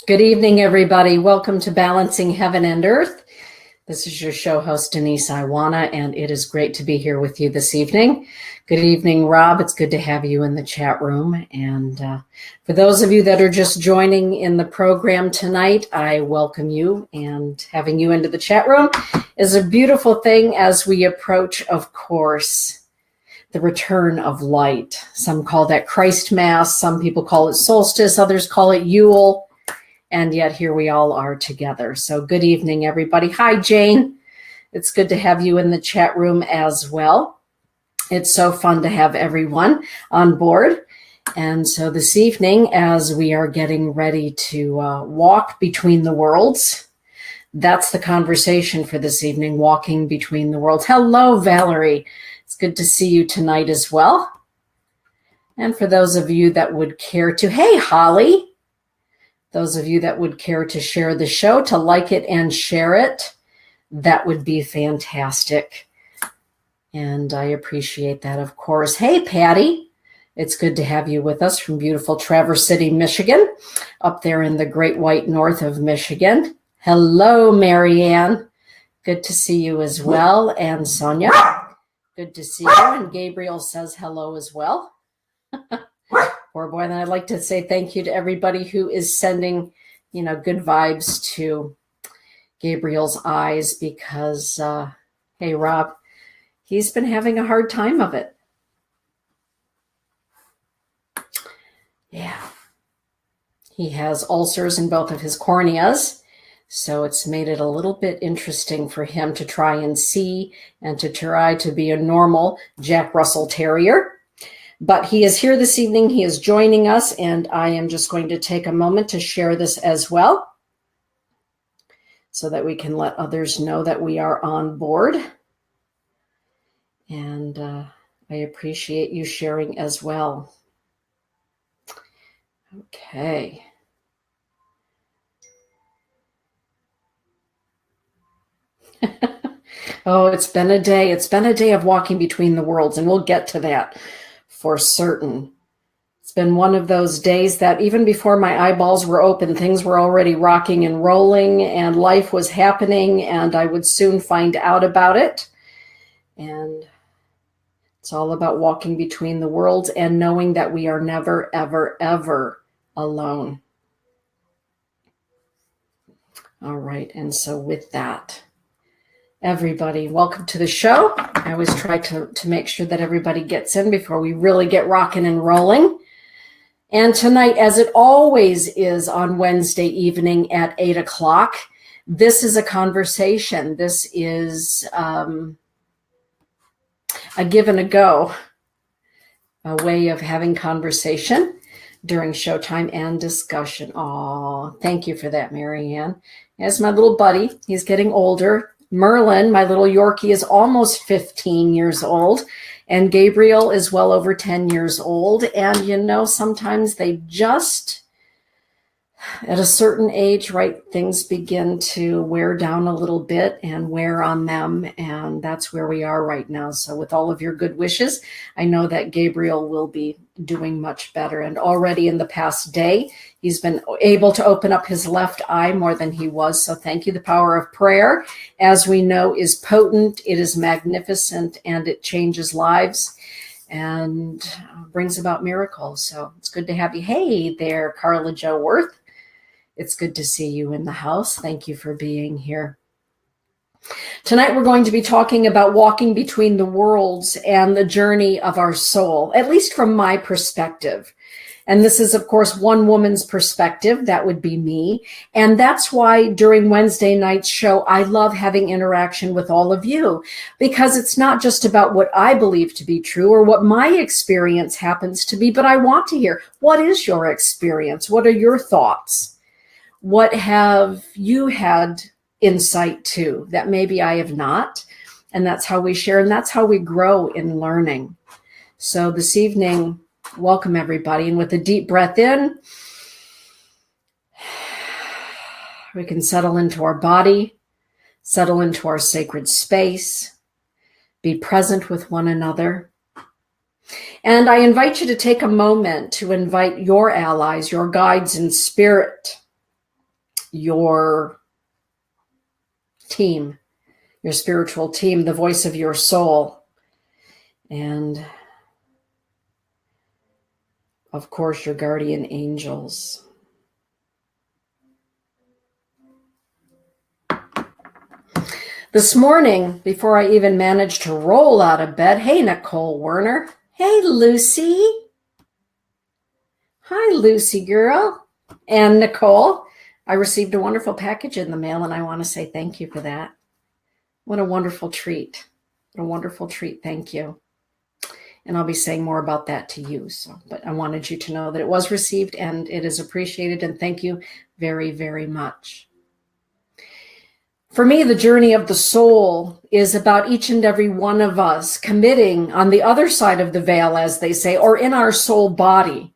Good evening, everybody. Welcome to Balancing Heaven and Earth. This is your show host, Denise Iwaniw, and it is great to be here with you this evening. Good evening, Rob. It's good to have you in the chat room. And for those of you that are just joining in the program tonight, I welcome you. And having you into the chat room is a beautiful thing as we approach, of course, the return of light. Some call that Christ Mass. Some people call it solstice. Others call it Yule. And yet here we all are together. So good evening, everybody. Hi, Jane. It's good to have you in the chat room as well. It's so fun to have everyone on board. And so this evening, as we are getting ready to walk between the worlds, that's the conversation for this evening, walking between the worlds. Hello, Valerie. It's good to see you tonight as well. And for those of you that would care to, hey, Holly. Those of you that would care to share the show, to like it and share it, that would be fantastic. And I appreciate that, of course. Hey, Patty. It's good to have you with us from beautiful Traverse City, Michigan, up there in the great white north of Michigan. Hello, Marianne. Good to see you as well. And Sonia, good to see you. And Gabriel says hello as well. Poor boy. And I'd like to say thank you to everybody who is sending, good vibes to Gabriel's eyes because, hey, Rob, he's been having a hard time of it. Yeah. He has ulcers in both of his corneas, so it's made it a little bit interesting for him to try and see and to try to be a normal Jack Russell Terrier. But he is here this evening. He is joining us, and I am just going to take a moment to share this as well so that we can let others know that we are on board. And I appreciate you sharing as well. Okay. Oh, it's been a day. It's been a day of walking between the worlds, and we'll get to that. For certain. It's been one of those days that even before my eyeballs were open, things were already rocking and rolling and life was happening and I would soon find out about it. And it's all about walking between the worlds and knowing that we are never, ever, ever alone. All right. And so with that, everybody, welcome to the show. I always try to make sure that everybody gets in before we really get rocking and rolling. And tonight, as it always is on Wednesday evening at 8 o'clock, this is a conversation. This is a give and a go, a way of having conversation during showtime and discussion. Oh, thank you for that, Marianne. As my little buddy, he's getting older. Merlin, my little Yorkie, is almost 15 years old, and Gabriel is well over 10 years old. And, sometimes they just, at a certain age, right, things begin to wear down a little bit and wear on them. And that's where we are right now. So with all of your good wishes, I know that Gabriel will be doing much better. And already in the past day, he's been able to open up his left eye more than he was. So thank you. The power of prayer, as we know, is potent. It is magnificent, and it changes lives and brings about miracles. So it's good to have you. Hey there, Carla Jo Worth. It's good to see you in the house. Thank you for being here. Tonight, we're going to be talking about walking between the worlds and the journey of our soul, at least from my perspective. And this is, of course, one woman's perspective. That would be me. And that's why during Wednesday night's show, I love having interaction with all of you, because it's not just about what I believe to be true or what my experience happens to be, but I want to hear, what is your experience? What are your thoughts? What have you had insight to that maybe I have not? And that's how we share, and that's how we grow in learning. So this evening, welcome everybody. And with a deep breath in, we can settle into our body, settle into our sacred space, be present with one another. And I invite you to take a moment to invite your allies, your guides in spirit, your team, your spiritual team, the voice of your soul. And of course, your guardian angels. This morning, before I even managed to roll out of bed, hey, Nicole Werner. Hey, Lucy. Hi, Lucy girl. And Nicole, I received a wonderful package in the mail, and I want to say thank you for that. What a wonderful treat. What a wonderful treat. Thank you. And I'll be saying more about that to you. But I wanted you to know that it was received and it is appreciated. And thank you very, very much. For me, the journey of the soul is about each and every one of us committing on the other side of the veil, as they say, or in our soul body,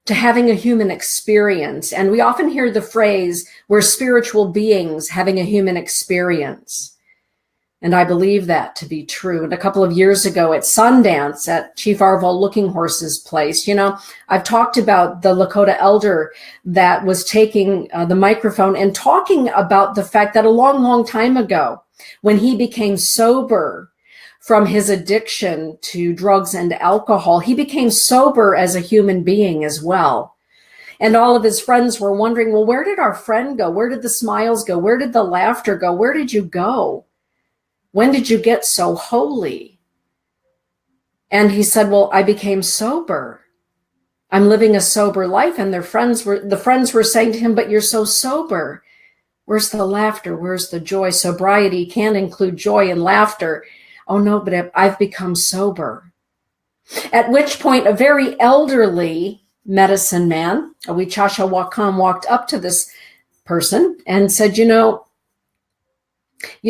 to having a human experience. And we often hear the phrase, we're spiritual beings having a human experience. And I believe that to be true. And a couple of years ago at Sundance at Chief Arval Looking Horse's place, I've talked about the Lakota elder that was taking the microphone and talking about the fact that a long, long time ago, when he became sober from his addiction to drugs and alcohol, he became sober as a human being as well. And all of his friends were wondering, well, where did our friend go? Where did the smiles go? Where did the laughter go? Where did you go? When did you get so holy? And he said, well, I became sober. I'm living a sober life. And the friends were saying to him, but you're so sober. Where's the laughter? Where's the joy? Sobriety can include joy and laughter. Oh no, but I've become sober. At which point a very elderly medicine man, a Wichasha Wakam, walked up to this person and said, you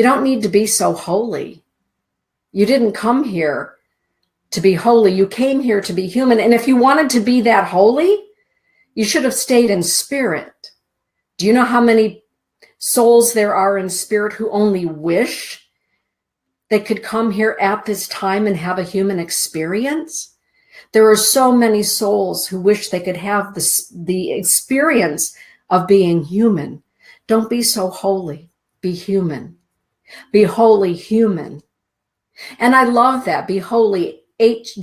don't need to be so holy. You didn't come here to be holy. You came here to be human. And if you wanted to be that holy, you should have stayed in spirit. Do you know how many souls there are in spirit who only wish they could come here at this time and have a human experience? There are so many souls who wish they could have the experience of being human. Don't be so holy. Be human. Be holy human. And I love that. Be holy, H-W-H-O-L-L-Y,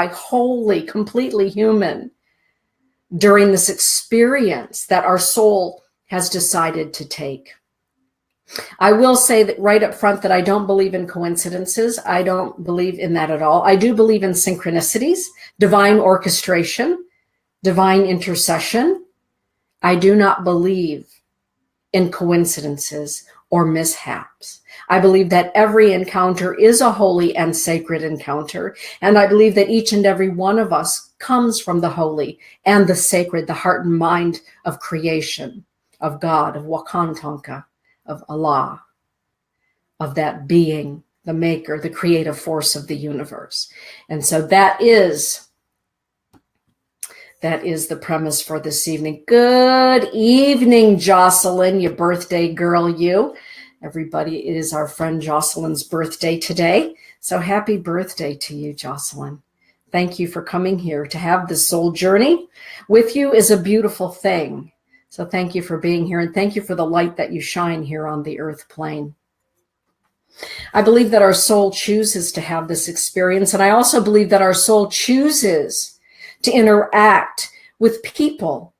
holy, completely human during this experience that our soul has decided to take. I will say that right up front that I don't believe in coincidences. I don't believe in that at all. I do believe in synchronicities, divine orchestration, divine intercession. I do not believe in coincidences or mishaps. I believe that every encounter is a holy and sacred encounter. And I believe that each and every one of us comes from the holy and the sacred, the heart and mind of creation, of God, of Wakantanka, of Allah, of that being, the maker, the creative force of the universe. And so that is the premise for this evening. Good evening, Jocelyn, your birthday girl, you. Everybody, it is our friend Jocelyn's birthday today. So happy birthday to you, Jocelyn. Thank you for coming here. To have this soul journey with you is a beautiful thing. So thank you for being here, and thank you for the light that you shine here on the earth plane. I believe that our soul chooses to have this experience, and I also believe that our soul chooses to interact with people,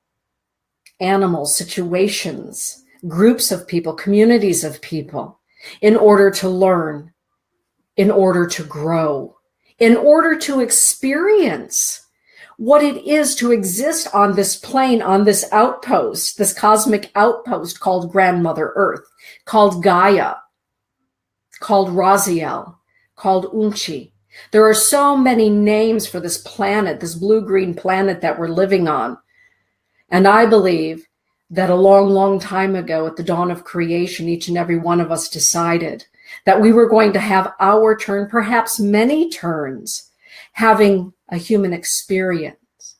animals, situations, groups of people, communities of people, in order to learn, in order to grow, in order to experience what it is to exist on this plane, on this outpost, this cosmic outpost called Grandmother Earth, called Gaia, called Raziel, called Unchi. There are so many names for this planet, this blue-green planet that we're living on. And I believe that a long, long time ago at the dawn of creation, each and every one of us decided that we were going to have our turn, perhaps many turns, having a human experience.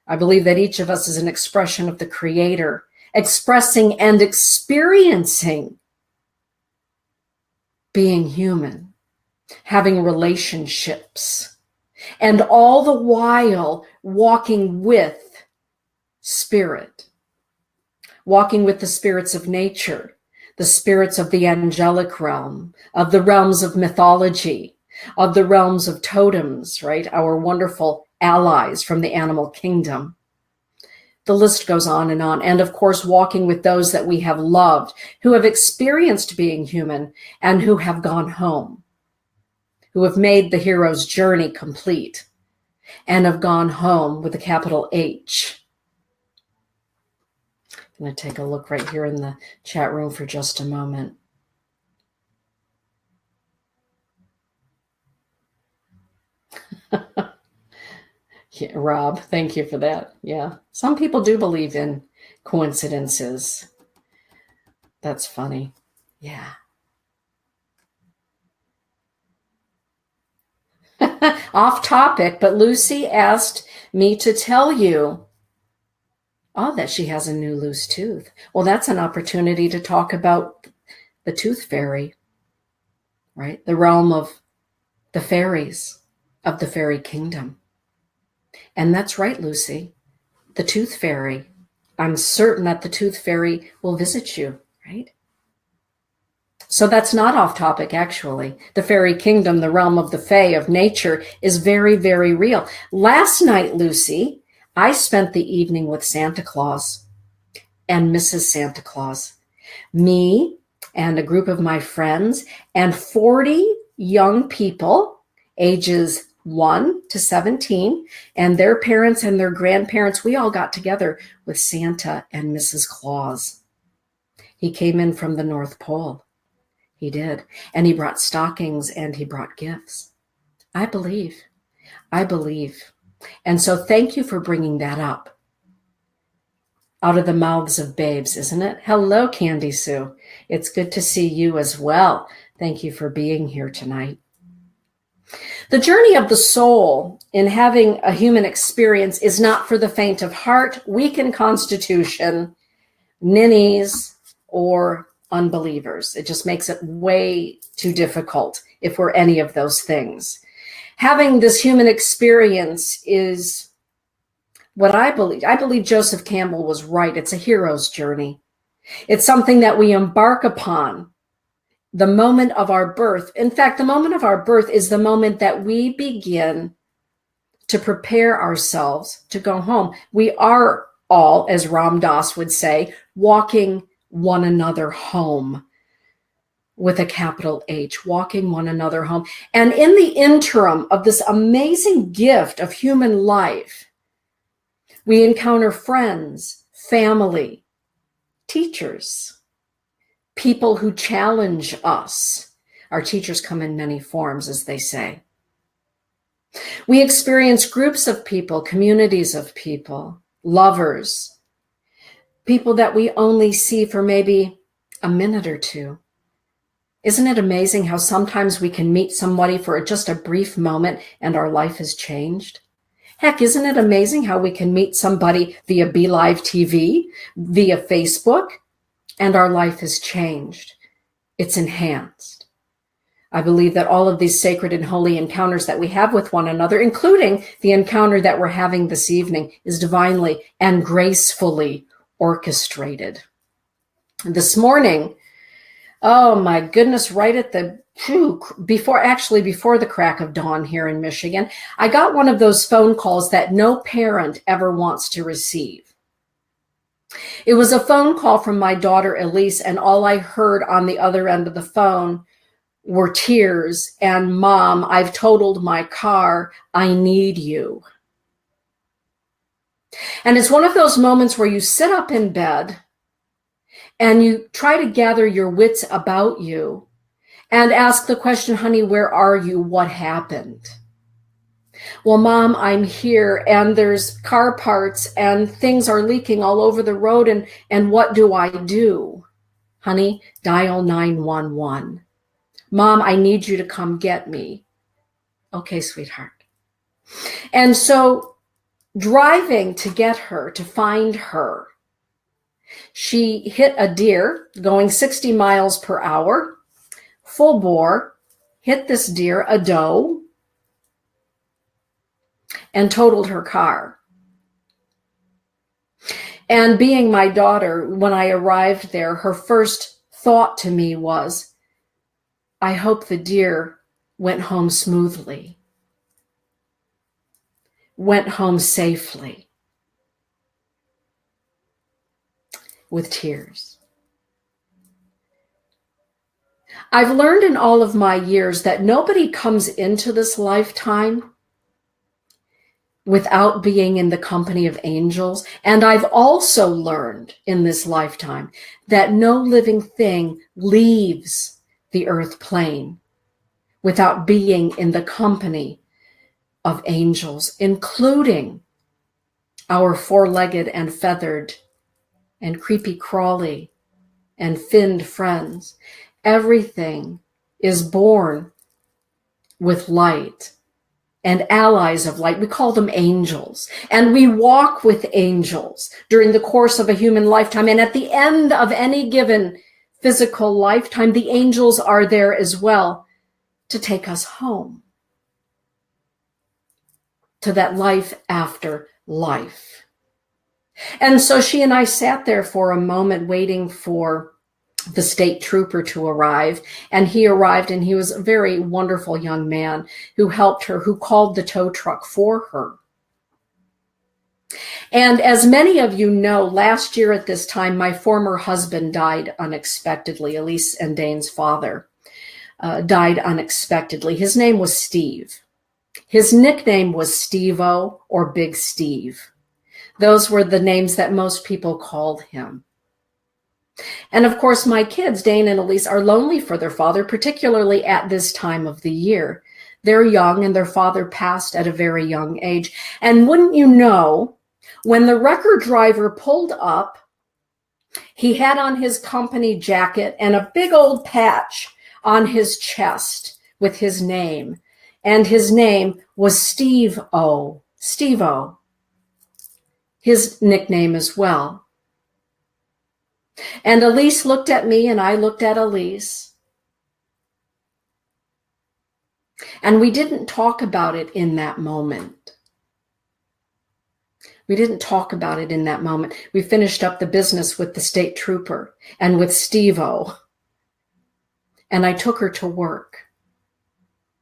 I believe that each of us is an expression of the Creator, expressing and experiencing being human, having relationships, and all the while walking with spirit, walking with the spirits of nature, the spirits of the angelic realm, of the realms of mythology, of the realms of totems, right? Our wonderful allies from the animal kingdom. The list goes on. And of course, walking with those that we have loved, who have experienced being human and who have gone home, who have made the hero's journey complete and have gone home with a capital H. I'm going to take a look right here in the chat room for just a moment. Yeah, Rob, thank you for that. Yeah, some people do believe in coincidences. That's funny. Yeah. Off topic, but Lucy asked me to tell you, that she has a new loose tooth. Well, that's an opportunity to talk about the tooth fairy, right? The realm of the fairies, of the fairy kingdom. And that's right, Lucy, the tooth fairy. I'm certain that the tooth fairy will visit you, right? So that's not off topic, actually. The fairy kingdom, the realm of the fae, of nature, is very, very real. Last night, Lucy, I spent the evening with Santa Claus and Mrs. Santa Claus. Me and a group of my friends and 40 young people, ages 1 to 17, and their parents and their grandparents. We all got together with Santa and Mrs. Claus. He came in from the North Pole. He did. And he brought stockings and he brought gifts. I believe. And so thank you for bringing that up. Out of the mouths of babes, isn't it? Hello, Candy Sue. It's good to see you as well. Thank you for being here tonight. The journey of the soul in having a human experience is not for the faint of heart, weak in constitution, ninnies, or unbelievers. It just makes it way too difficult if we're any of those things. Having this human experience is what I believe. I believe Joseph Campbell was right. It's a hero's journey. It's something that we embark upon the moment of our birth. In fact, the moment of our birth is the moment that we begin to prepare ourselves to go home. We are all, as Ram Dass would say, walking one another home, with a capital H, walking one another home. And in the interim of this amazing gift of human life, we encounter friends, family, teachers, people who challenge us. Our teachers come in many forms, as they say. We experience groups of people, communities of people, lovers, people that we only see for maybe a minute or two. Isn't it amazing how sometimes we can meet somebody for just a brief moment and our life has changed? Heck, isn't it amazing how we can meet somebody via BeLive TV, via Facebook, and our life has changed? It's enhanced. I believe that all of these sacred and holy encounters that we have with one another, including the encounter that we're having this evening, is divinely and gracefully orchestrated. This morning, oh my goodness, right at the before the crack of dawn here in Michigan, I got one of those phone calls that no parent ever wants to receive. It was a phone call from my daughter Elise, and all I heard on the other end of the phone were tears and, "Mom, I've totaled my car. I need you." And it's one of those moments where you sit up in bed and you try to gather your wits about you and ask the question, "Honey, where are you? What happened?" "Well, Mom, I'm here and there's car parts and things are leaking all over the road and what do I do?" "Honey, dial 911. Mom, I need you to come get me." "Okay, sweetheart." And so driving to get her, to find her, she hit a deer going 60 miles per hour, full bore, hit this deer, a doe, and totaled her car. And being my daughter, when I arrived there, her first thought to me was, I hope the deer went home smoothly, went home safely, with tears. I've learned in all of my years that nobody comes into this lifetime without being in the company of angels. And I've also learned in this lifetime that no living thing leaves the earth plane without being in the company of angels, including our four-legged and feathered and creepy crawly and finned friends. Everything is born with light and allies of light. We call them angels. And we walk with angels during the course of a human lifetime. And at the end of any given physical lifetime, the angels are there as well to take us home to that life after life. And so she and I sat there for a moment waiting for the state trooper to arrive. And he arrived, and he was a very wonderful young man who helped her, who called the tow truck for her. And as many of you know, last year at this time, my former husband died unexpectedly. Elise and Dane's father died unexpectedly. His name was Steve. His nickname was Steve-O or Big Steve. Those were the names that most people called him. And of course, my kids, Dane and Elise, are lonely for their father, particularly at this time of the year. They're young, and their father passed at a very young age. And wouldn't you know, when the wrecker driver pulled up, he had on his company jacket and a big old patch on his chest with his name. And his name was Steve-O. Steve-O. His nickname as well. And Elise looked at me, and I looked at Elise. And we didn't talk about it in that moment. We didn't talk about it in that moment. We finished up the business with the state trooper and with Steve-O. And I took her to work.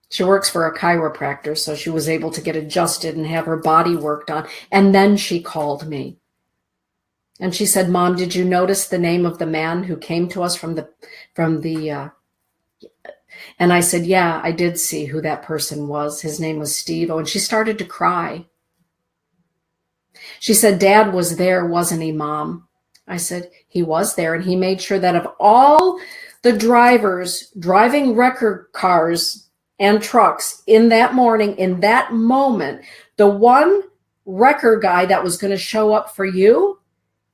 She works for a chiropractor, so she was able to get adjusted and have her body worked on. And then she called me. And she said, Mom, did you notice the name of the man who came to us from the and I said, yeah, I did see who that person was. His name was Steve-O. And she started to cry. She said, Dad was there, wasn't he, Mom? I said, he was there, and he made sure that of all the drivers driving wrecker cars and trucks in that morning, in that moment, the one wrecker guy that was going to show up for you,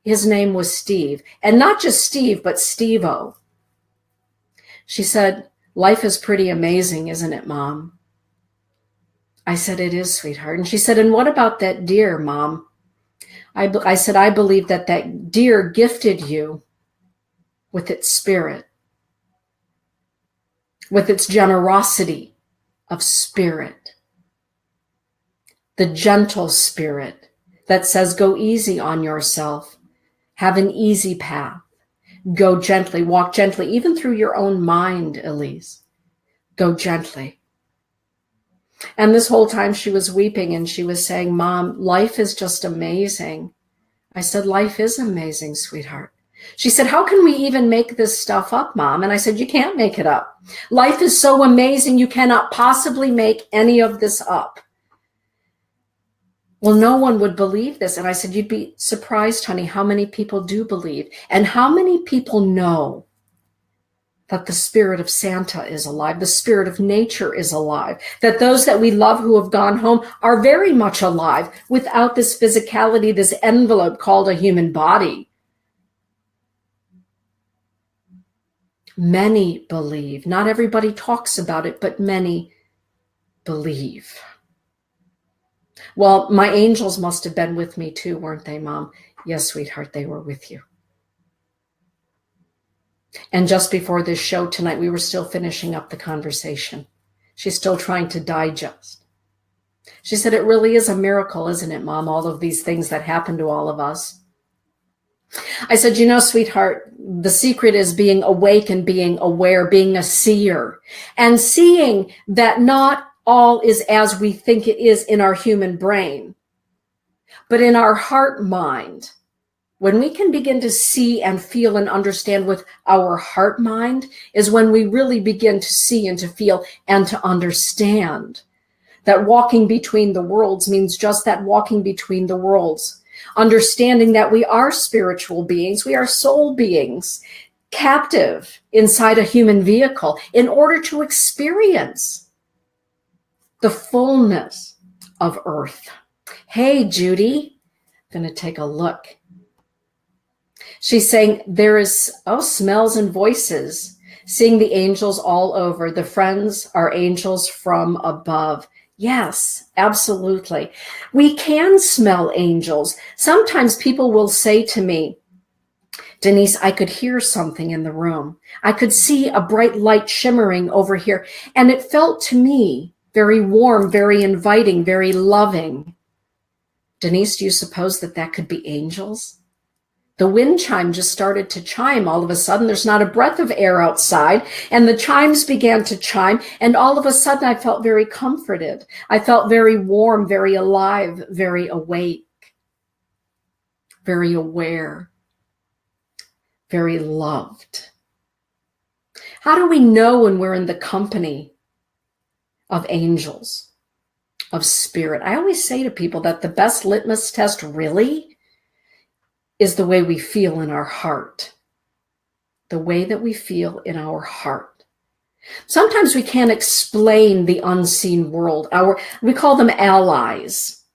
his name was Steve. And not just Steve, but Steve-O. She said, life is pretty amazing, isn't it, Mom? I said, it is, sweetheart. And she said, and what about that deer, Mom? I said, I believe that that deer gifted you with its spirit, with its generosity of spirit, the gentle spirit that says, go easy on yourself, have an easy path, go gently, walk gently, even through your own mind, Elise. Go gently. And this whole time she was weeping, and she was saying, Mom, life is just amazing. I said, life is amazing, sweetheart. She said, how can we even make this stuff up, Mom? And I said, you can't make it up. Life is so amazing, you cannot possibly make any of this up. Well, no one would believe this. And I said, you'd be surprised, honey, how many people do believe, and how many people know that the spirit of Santa is alive, the spirit of nature is alive, that those that we love who have gone home are very much alive without this physicality, this envelope called a human body. Many believe. Not everybody talks about it, but many believe. Well, my angels must have been with me too, weren't they, Mom? Yes, sweetheart, they were with you. And just before this show tonight, we were still finishing up the conversation. She's still trying to digest. She said, it really is a miracle, isn't it, Mom? All of these things that happen to all of us. I said, sweetheart, the secret is being awake and being aware, being a seer, and seeing that not all is as we think it is in our human brain, but in our heart mind. When we can begin to see and feel and understand with our heart mind is when we really begin to see and to feel and to understand that walking between the worlds means just that, walking between the worlds, understanding that we are spiritual beings, we are soul beings, captive inside a human vehicle in order to experience the fullness of earth. Hey, Judy, I'm going to take a look. She's saying there is, smells and voices, seeing the angels all over. The friends are angels from above. Yes, absolutely. We can smell angels. Sometimes people will say to me, Denise, I could hear something in the room. I could see a bright light shimmering over here. And it felt to me very warm, very inviting, very loving. Denise, do you suppose that could be angels? The wind chime just started to chime. All of a sudden, there's not a breath of air outside, and the chimes began to chime, and all of a sudden, I felt very comforted. I felt very warm, very alive, very awake, very aware, very loved. How do we know when we're in the company of angels, of spirit? I always say to people that the best litmus test really is the way we feel in our heart, the way that we feel in our heart. Sometimes we can't explain the unseen world. We call them allies.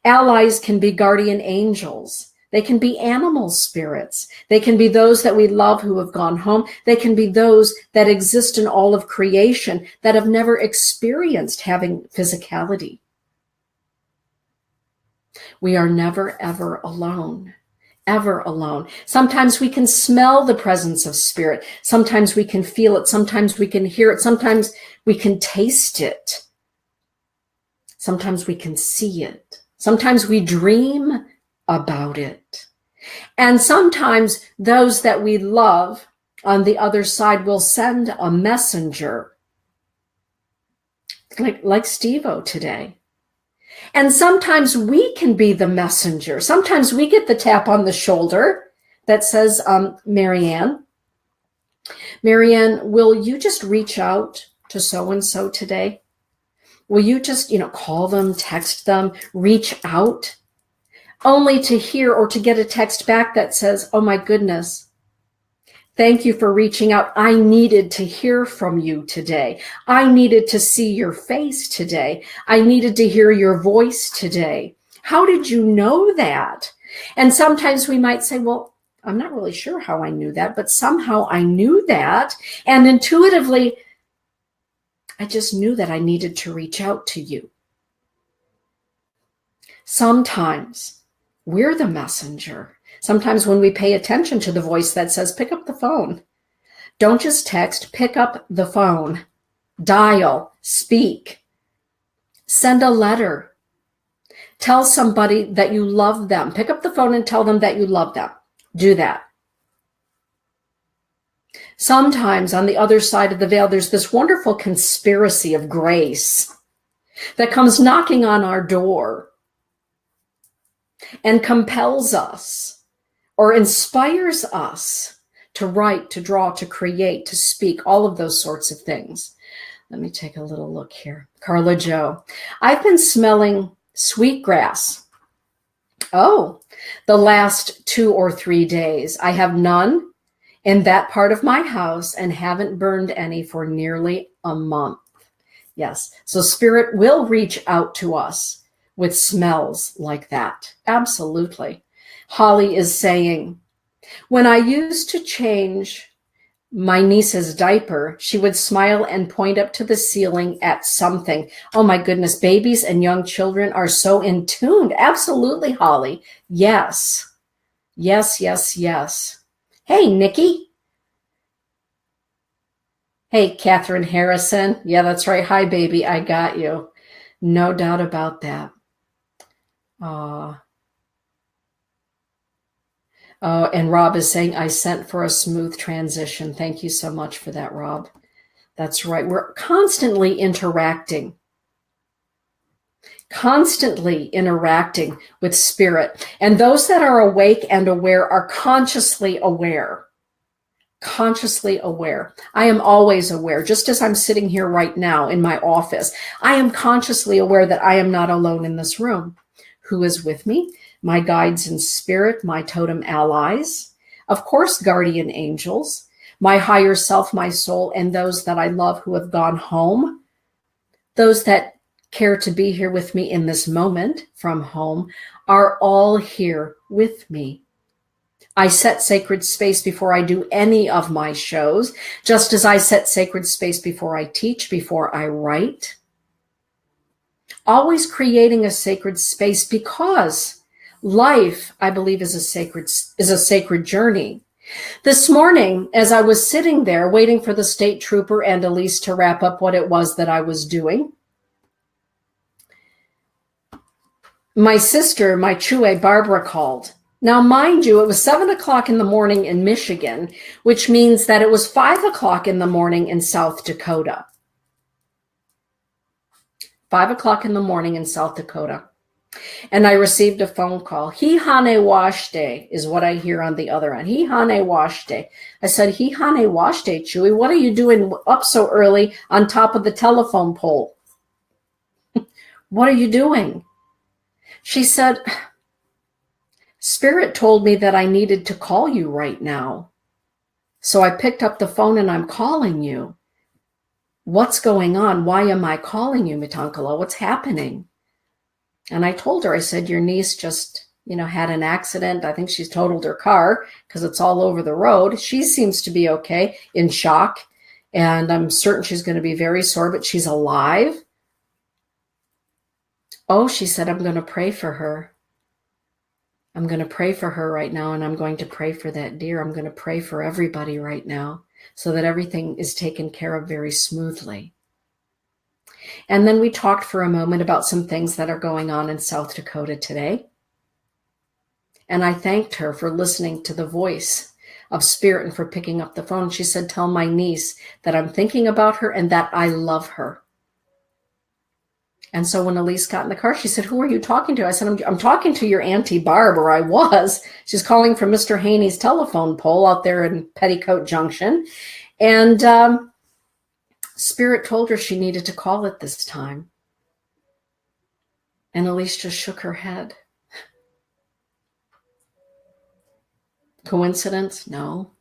Allies can be guardian angels. They can be animal spirits. They can be those that we love who have gone home. They can be those that exist in all of creation that have never experienced having physicality. We are never, ever alone. Ever alone. Sometimes we can smell the presence of spirit. Sometimes we can feel it. Sometimes we can hear it. Sometimes we can taste it. Sometimes we can see it. Sometimes we dream about it. And sometimes those that we love on the other side will send a messenger, like Steve-O today. And sometimes we can be the messenger. Sometimes we get the tap on the shoulder that says, Marianne, will you just reach out to so-and-so today? Will you just, call them, text them, reach out? Only to hear or to get a text back that says, oh my goodness, thank you for reaching out. I needed to hear from you today. I needed to see your face today. I needed to hear your voice today. How did you know that? And sometimes we might say, well, I'm not really sure how I knew that, but somehow I knew that. And intuitively, I just knew that I needed to reach out to you. Sometimes we're the messenger. Sometimes when we pay attention to the voice that says, pick up the phone. Don't just text, pick up the phone. Dial, speak. Send a letter. Tell somebody that you love them. Pick up the phone and tell them that you love them. Do that. Sometimes on the other side of the veil, there's this wonderful conspiracy of grace that comes knocking on our door and compels us or inspires us to write, to draw, to create, to speak, all of those sorts of things. Let me take a little look here. Carla Jo, I've been smelling sweetgrass. Oh, the last 2 or 3 days. I have none in that part of my house and haven't burned any for nearly a month. Yes, so spirit will reach out to us with smells like that. Absolutely. Holly is saying, when I used to change my niece's diaper, she would smile and point up to the ceiling at something. Oh my goodness, babies and young children are so in tune. Absolutely, Holly. Yes. Yes, yes, yes. Hey, Nikki. Hey, Catherine Harrison. Yeah, that's right. Hi, baby. I got you. No doubt about that. And Rob is saying, I sent for a smooth transition. Thank you so much for that, Rob. That's right. We're constantly interacting with spirit. And those that are awake and aware are consciously aware. Consciously aware. I am always aware. Just as I'm sitting here right now in my office, I am consciously aware that I am not alone in this room. Who is with me? My guides in spirit, my totem allies, of course, guardian angels, my higher self, my soul, and those that I love who have gone home, those that care to be here with me in this moment from home are all here with me. I set sacred space before I do any of my shows, just as I set sacred space before I teach, before I write. Always creating a sacred space, because life, I believe, is a sacred journey. This morning, as I was sitting there waiting for the state trooper and Elise to wrap up what it was that I was doing, my sister, my Chue, Barbara, called. Now, mind you, it was 7 o'clock in the morning in Michigan, which means that it was 5 o'clock in the morning in South Dakota. 5 o'clock in the morning in South Dakota. And I received a phone call. He hane washte is what I hear on the other end. He hane washte. I said, he hane washte, Chewy. What are you doing up so early on top of the telephone pole? What are you doing? She said, Spirit told me that I needed to call you right now. So I picked up the phone and I'm calling you. What's going on? Why am I calling you, Mitankala? What's happening? And I told her, I said, your niece just, had an accident. I think she's totaled her car because it's all over the road. She seems to be okay, in shock. And I'm certain she's going to be very sore, but she's alive. Oh, she said, I'm going to pray for her. I'm going to pray for her right now, and I'm going to pray for that deer. I'm going to pray for everybody right now so that everything is taken care of very smoothly. And then we talked for a moment about some things that are going on in South Dakota today. And I thanked her for listening to the voice of Spirit and for picking up the phone. She said, tell my niece that I'm thinking about her and that I love her. And so when Elise got in the car, she said, who are you talking to? I said, I'm talking to your Auntie Barb, or I was. She's calling from Mr. Haney's telephone pole out there in Petticoat Junction. And Spirit told her she needed to call at this time. And Elise just shook her head. Coincidence? No.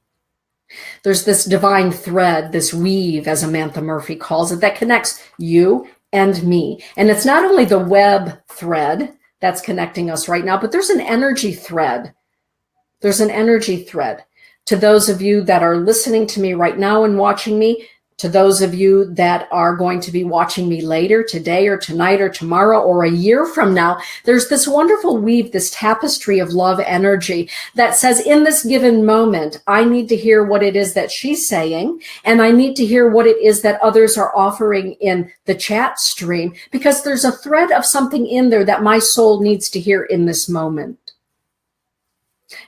There's this divine thread, this weave, as Amantha Murphy calls it, that connects you and me. And it's not only the web thread that's connecting us right now, but there's an energy thread. There's an energy thread. To those of you that are listening to me right now and watching me, to those of you that are going to be watching me later, today or tonight or tomorrow or a year from now, there's this wonderful weave, this tapestry of love energy that says in this given moment, I need to hear what it is that she's saying, and I need to hear what it is that others are offering in the chat stream, because there's a thread of something in there that my soul needs to hear in this moment.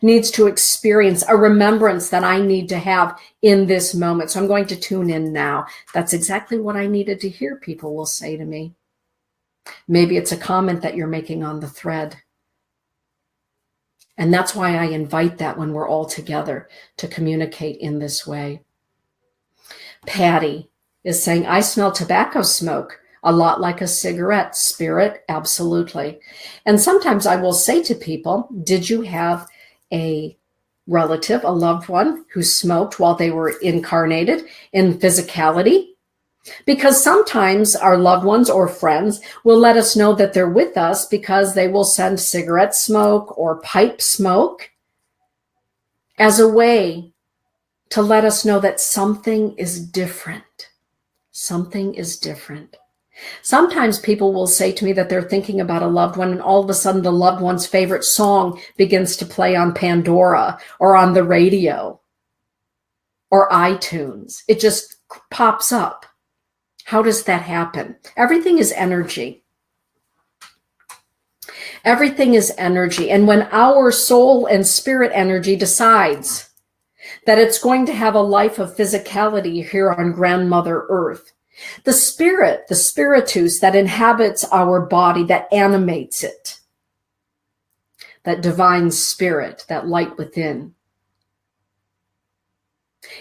Needs to experience a remembrance that I need to have in this moment. So I'm going to tune in now. That's exactly what I needed to hear, people will say to me. Maybe it's a comment that you're making on the thread. And that's why I invite that when we're all together to communicate in this way. Patty is saying, I smell tobacco smoke. A lot like a cigarette. Spirit, absolutely. And sometimes I will say to people, did you have a relative, a loved one who smoked while they were incarnated in physicality? Because sometimes our loved ones or friends will let us know that they're with us because they will send cigarette smoke or pipe smoke as a way to let us know that something is different. Something is different. Sometimes people will say to me that they're thinking about a loved one, and all of a sudden the loved one's favorite song begins to play on Pandora or on the radio or iTunes. It just pops up. How does that happen? Everything is energy. Everything is energy. And when our soul and spirit energy decides that it's going to have a life of physicality here on grandmother Earth, the spirit, the spiritus that inhabits our body, that animates it, that divine spirit, that light within,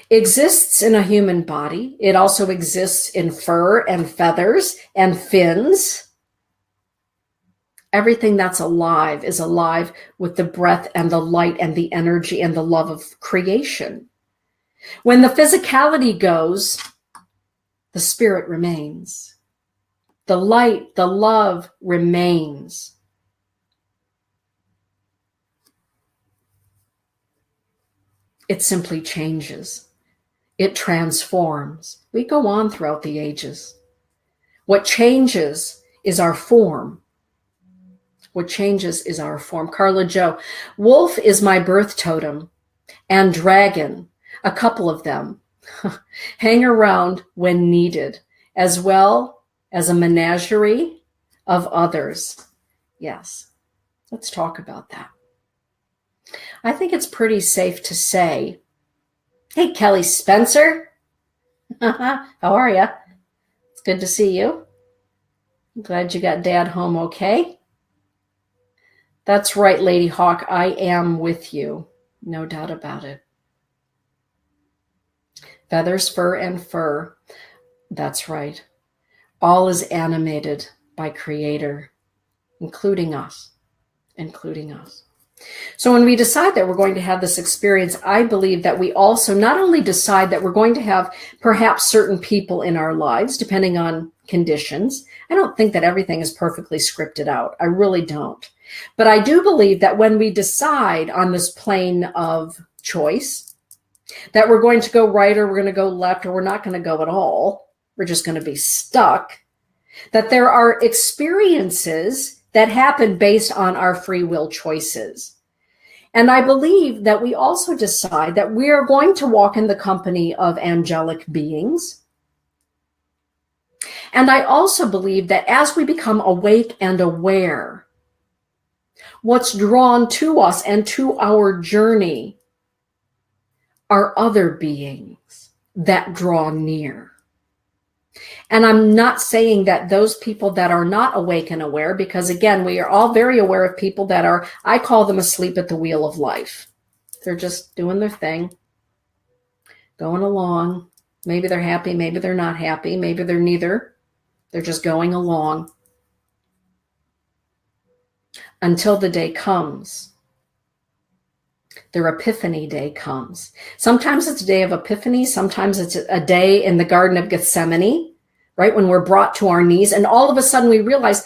exists in a human body. It also exists in fur and feathers and fins. Everything that's alive is alive with the breath and the light and the energy and the love of creation. When the physicality goes, the spirit remains. The light, the love remains. It simply changes. It transforms. We go on throughout the ages. What changes is our form. What changes is our form. Carla Joe, wolf is my birth totem, and dragon, a couple of them, hang around when needed, as well as a menagerie of others. Yes, let's talk about that. I think it's pretty safe to say, hey, Kelly Spencer, how are you? It's good to see you. I'm glad you got Dad home okay. That's right, Lady Hawk. I am with you. No doubt about it. Feathers, fur, and fur. That's right. All is animated by Creator, including us. Including us. So when we decide that we're going to have this experience, I believe that we also not only decide that we're going to have perhaps certain people in our lives, depending on conditions. I don't think that everything is perfectly scripted out. I really don't. But I do believe that when we decide on this plane of choice, that we're going to go right or we're going to go left or we're not going to go at all, we're just going to be stuck, that there are experiences that happen based on our free will choices. And I believe that we also decide that we are going to walk in the company of angelic beings. And I also believe that as we become awake and aware, what's drawn to us and to our journey are other beings that draw near. And I'm not saying that those people that are not awake and aware, because again, we are all very aware of people that are, I call them asleep at the wheel of life. They're just doing their thing, going along. Maybe they're happy, maybe they're not happy, maybe they're neither. They're just going along until the day comes. Their epiphany day comes. Sometimes it's a day of epiphany. Sometimes it's a day in the Garden of Gethsemane, right? When we're brought to our knees and all of a sudden we realize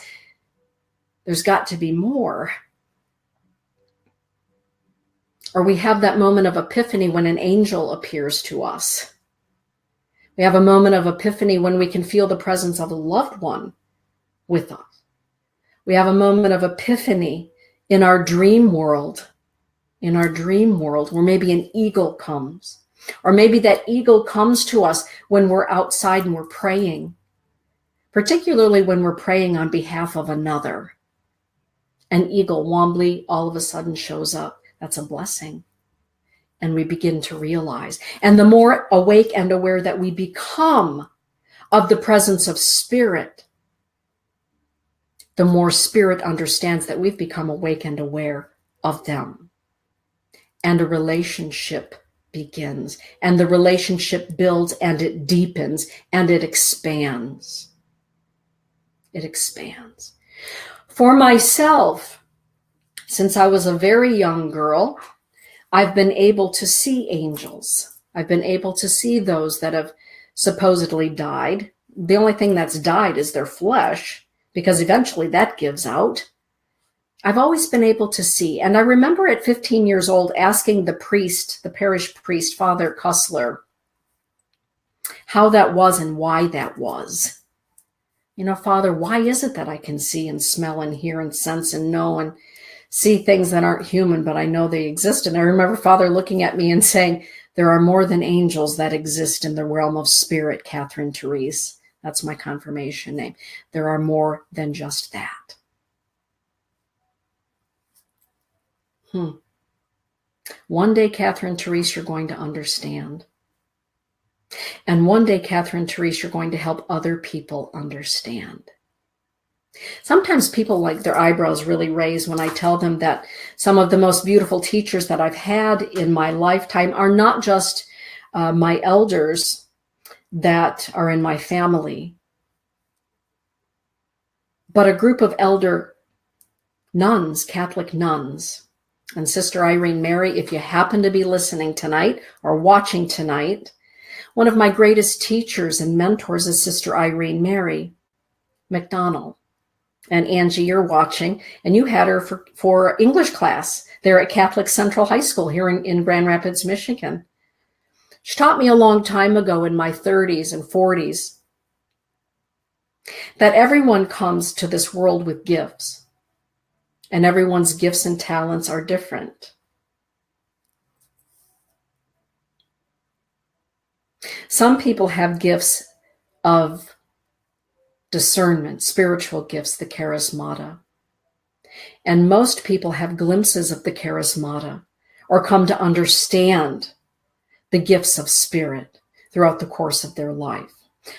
there's got to be more. Or we have that moment of epiphany when an angel appears to us. We have a moment of epiphany when we can feel the presence of a loved one with us. We have a moment of epiphany in our dream world, where maybe an eagle comes, or maybe that eagle comes to us when we're outside and we're praying, particularly when we're praying on behalf of another. An eagle, Wombly, all of a sudden shows up. That's a blessing. And we begin to realize. And the more awake and aware that we become of the presence of spirit, the more spirit understands that we've become awake and aware of them. And a relationship begins. And the relationship builds and it deepens and it expands. It expands. For myself, since I was a very young girl, I've been able to see angels. I've been able to see those that have supposedly died. The only thing that's died is their flesh, because eventually that gives out. I've always been able to see. And I remember at 15 years old asking the priest, the parish priest, Father Kussler, how that was and why that was. You know, Father, why is it that I can see and smell and hear and sense and know and see things that aren't human, but I know they exist? And I remember Father looking at me and saying, there are more than angels that exist in the realm of spirit, Catherine Therese. That's my confirmation name. There are more than just that. One day, Catherine Therese, you're going to understand. And one day, Catherine Therese, you're going to help other people understand. Sometimes people like their eyebrows really raise when I tell them that some of the most beautiful teachers that I've had in my lifetime are not just my elders that are in my family, but a group of elder nuns, Catholic nuns. And Sister Irene Mary, if you happen to be listening tonight or watching tonight, one of my greatest teachers and mentors is Sister Irene Mary McDonald. And Angie, you're watching, and you had her for English class there at Catholic Central High School here in Grand Rapids, Michigan. She taught me a long time ago in my 30s and 40s that everyone comes to this world with gifts, and everyone's gifts and talents are different. Some people have gifts of discernment, spiritual gifts, the charismata. And most people have glimpses of the charismata or come to understand the gifts of spirit throughout the course of their life.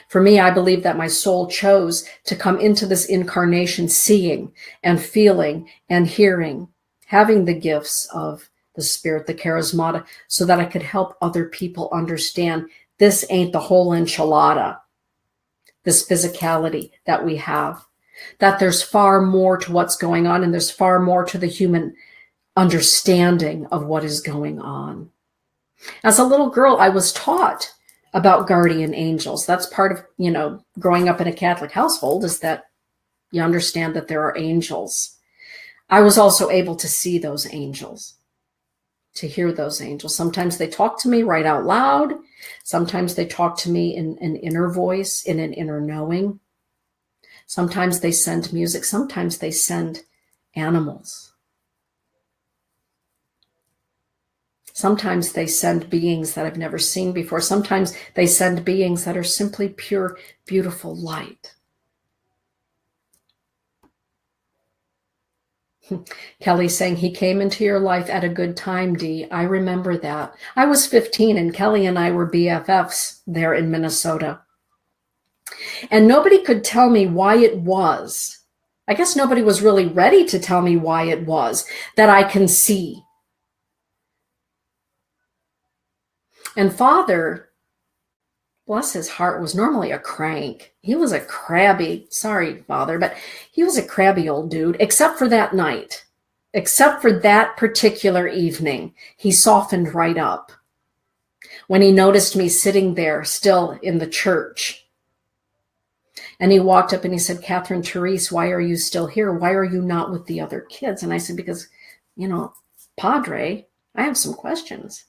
For me, I believe that my soul chose to come into this incarnation seeing and feeling and hearing, having the gifts of the spirit, the charismata, so that I could help other people understand this ain't the whole enchilada, this physicality that we have, that there's far more to what's going on, and there's far more to the human understanding of what is going on. As a little girl, I was taught about guardian angels. That's part of, growing up in a Catholic household, is that you understand that there are angels. I was also able to see those angels, to hear those angels. Sometimes they talk to me right out loud. Sometimes they talk to me in an inner voice, in an inner knowing. Sometimes they send music. Sometimes they send animals. Sometimes they send beings that I've never seen before. Sometimes they send beings that are simply pure, beautiful light. Kelly saying, he came into your life at a good time, Dee. I remember that. I was 15 and Kelly and I were BFFs there in Minnesota. And nobody could tell me why it was. I guess nobody was really ready to tell me why it was that I can see. And Father, bless his heart, was normally a crank. He was a crabby, sorry, Father, but he was a crabby old dude, except for that night. Except for that particular evening, he softened right up. When he noticed me sitting there still in the church. And he walked up and he said, Catherine Therese, why are you still here? Why are you not with the other kids? And I said, because, Padre, I have some questions.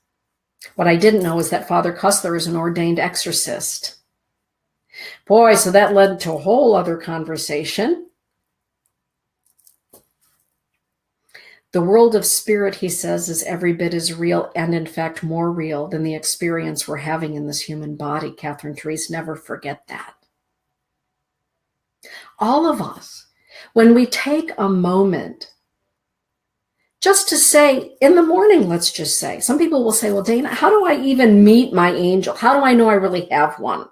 What I didn't know is that Father Cussler is an ordained exorcist. Boy, so that led to a whole other conversation. The world of spirit, he says, is every bit as real and, in fact, more real than the experience we're having in this human body. Catherine Therese, never forget that. All of us, when we take a moment just to say, in the morning, let's just say, some people will say, well, Dana, how do I even meet my angel? How do I know I really have one?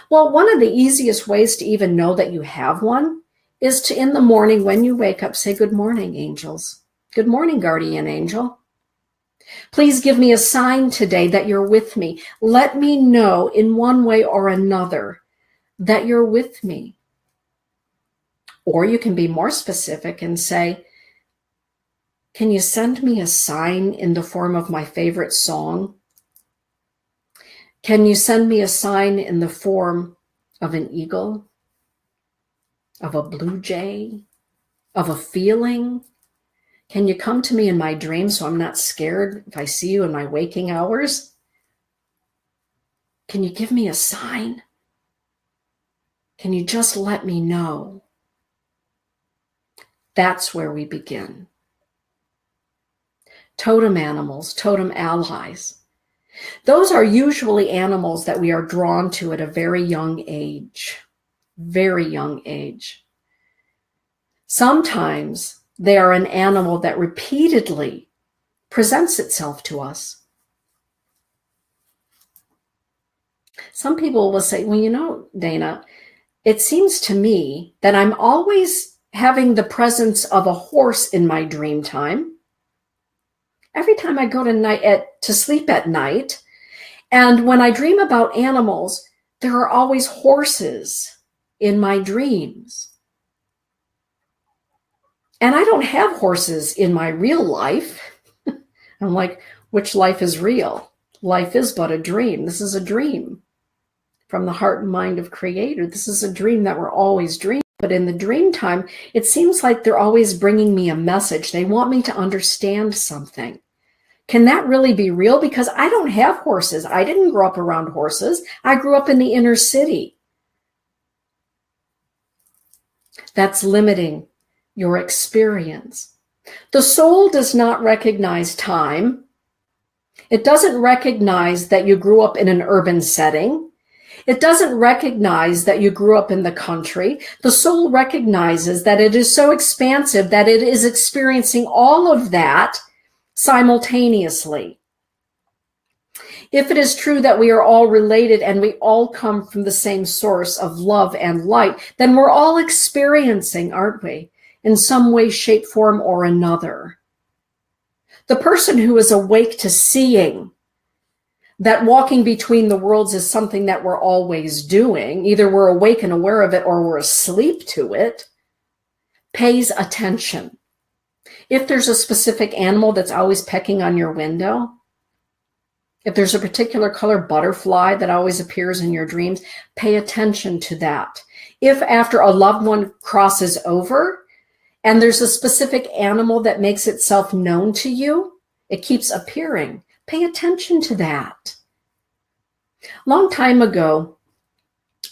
Well, one of the easiest ways to even know that you have one is to, in the morning, when you wake up, say, good morning, angels. Good morning, guardian angel. Please give me a sign today that you're with me. Let me know in one way or another that you're with me. Or you can be more specific and say, can you send me a sign in the form of my favorite song? Can you send me a sign in the form of an eagle, of a blue jay, of a feeling? Can you come to me in my dreams so I'm not scared if I see you in my waking hours? Can you give me a sign? Can you just let me know? That's where we begin. Totem animals, totem allies. Those are usually animals that we are drawn to at a very young age. Very young age. Sometimes they are an animal that repeatedly presents itself to us. Some people will say, well, you know, Dana, it seems to me that I'm always having the presence of a horse in my dream time. Every time I go to sleep at night, and when I dream about animals, there are always horses in my dreams. And I don't have horses in my real life. I'm like, which life is real? Life is but a dream. This is a dream from the heart and mind of Creator. This is a dream that we're always dreaming. But in the dream time, it seems like they're always bringing me a message. They want me to understand something. Can that really be real? Because I don't have horses. I didn't grow up around horses. I grew up in the inner city. That's limiting your experience. The soul does not recognize time. It doesn't recognize that you grew up in an urban setting. It doesn't recognize that you grew up in the country. The soul recognizes that it is so expansive that it is experiencing all of that simultaneously. If it is true that we are all related and we all come from the same source of love and light, then we're all experiencing, aren't we, in some way, shape, form, or another. The person who is awake to seeing that walking between the worlds is something that we're always doing, either we're awake and aware of it or we're asleep to it, pays attention. If there's a specific animal that's always pecking on your window, if there's a particular color butterfly that always appears in your dreams, pay attention to that. If after a loved one crosses over and there's a specific animal that makes itself known to you, it keeps appearing. Pay attention to that. A long time ago,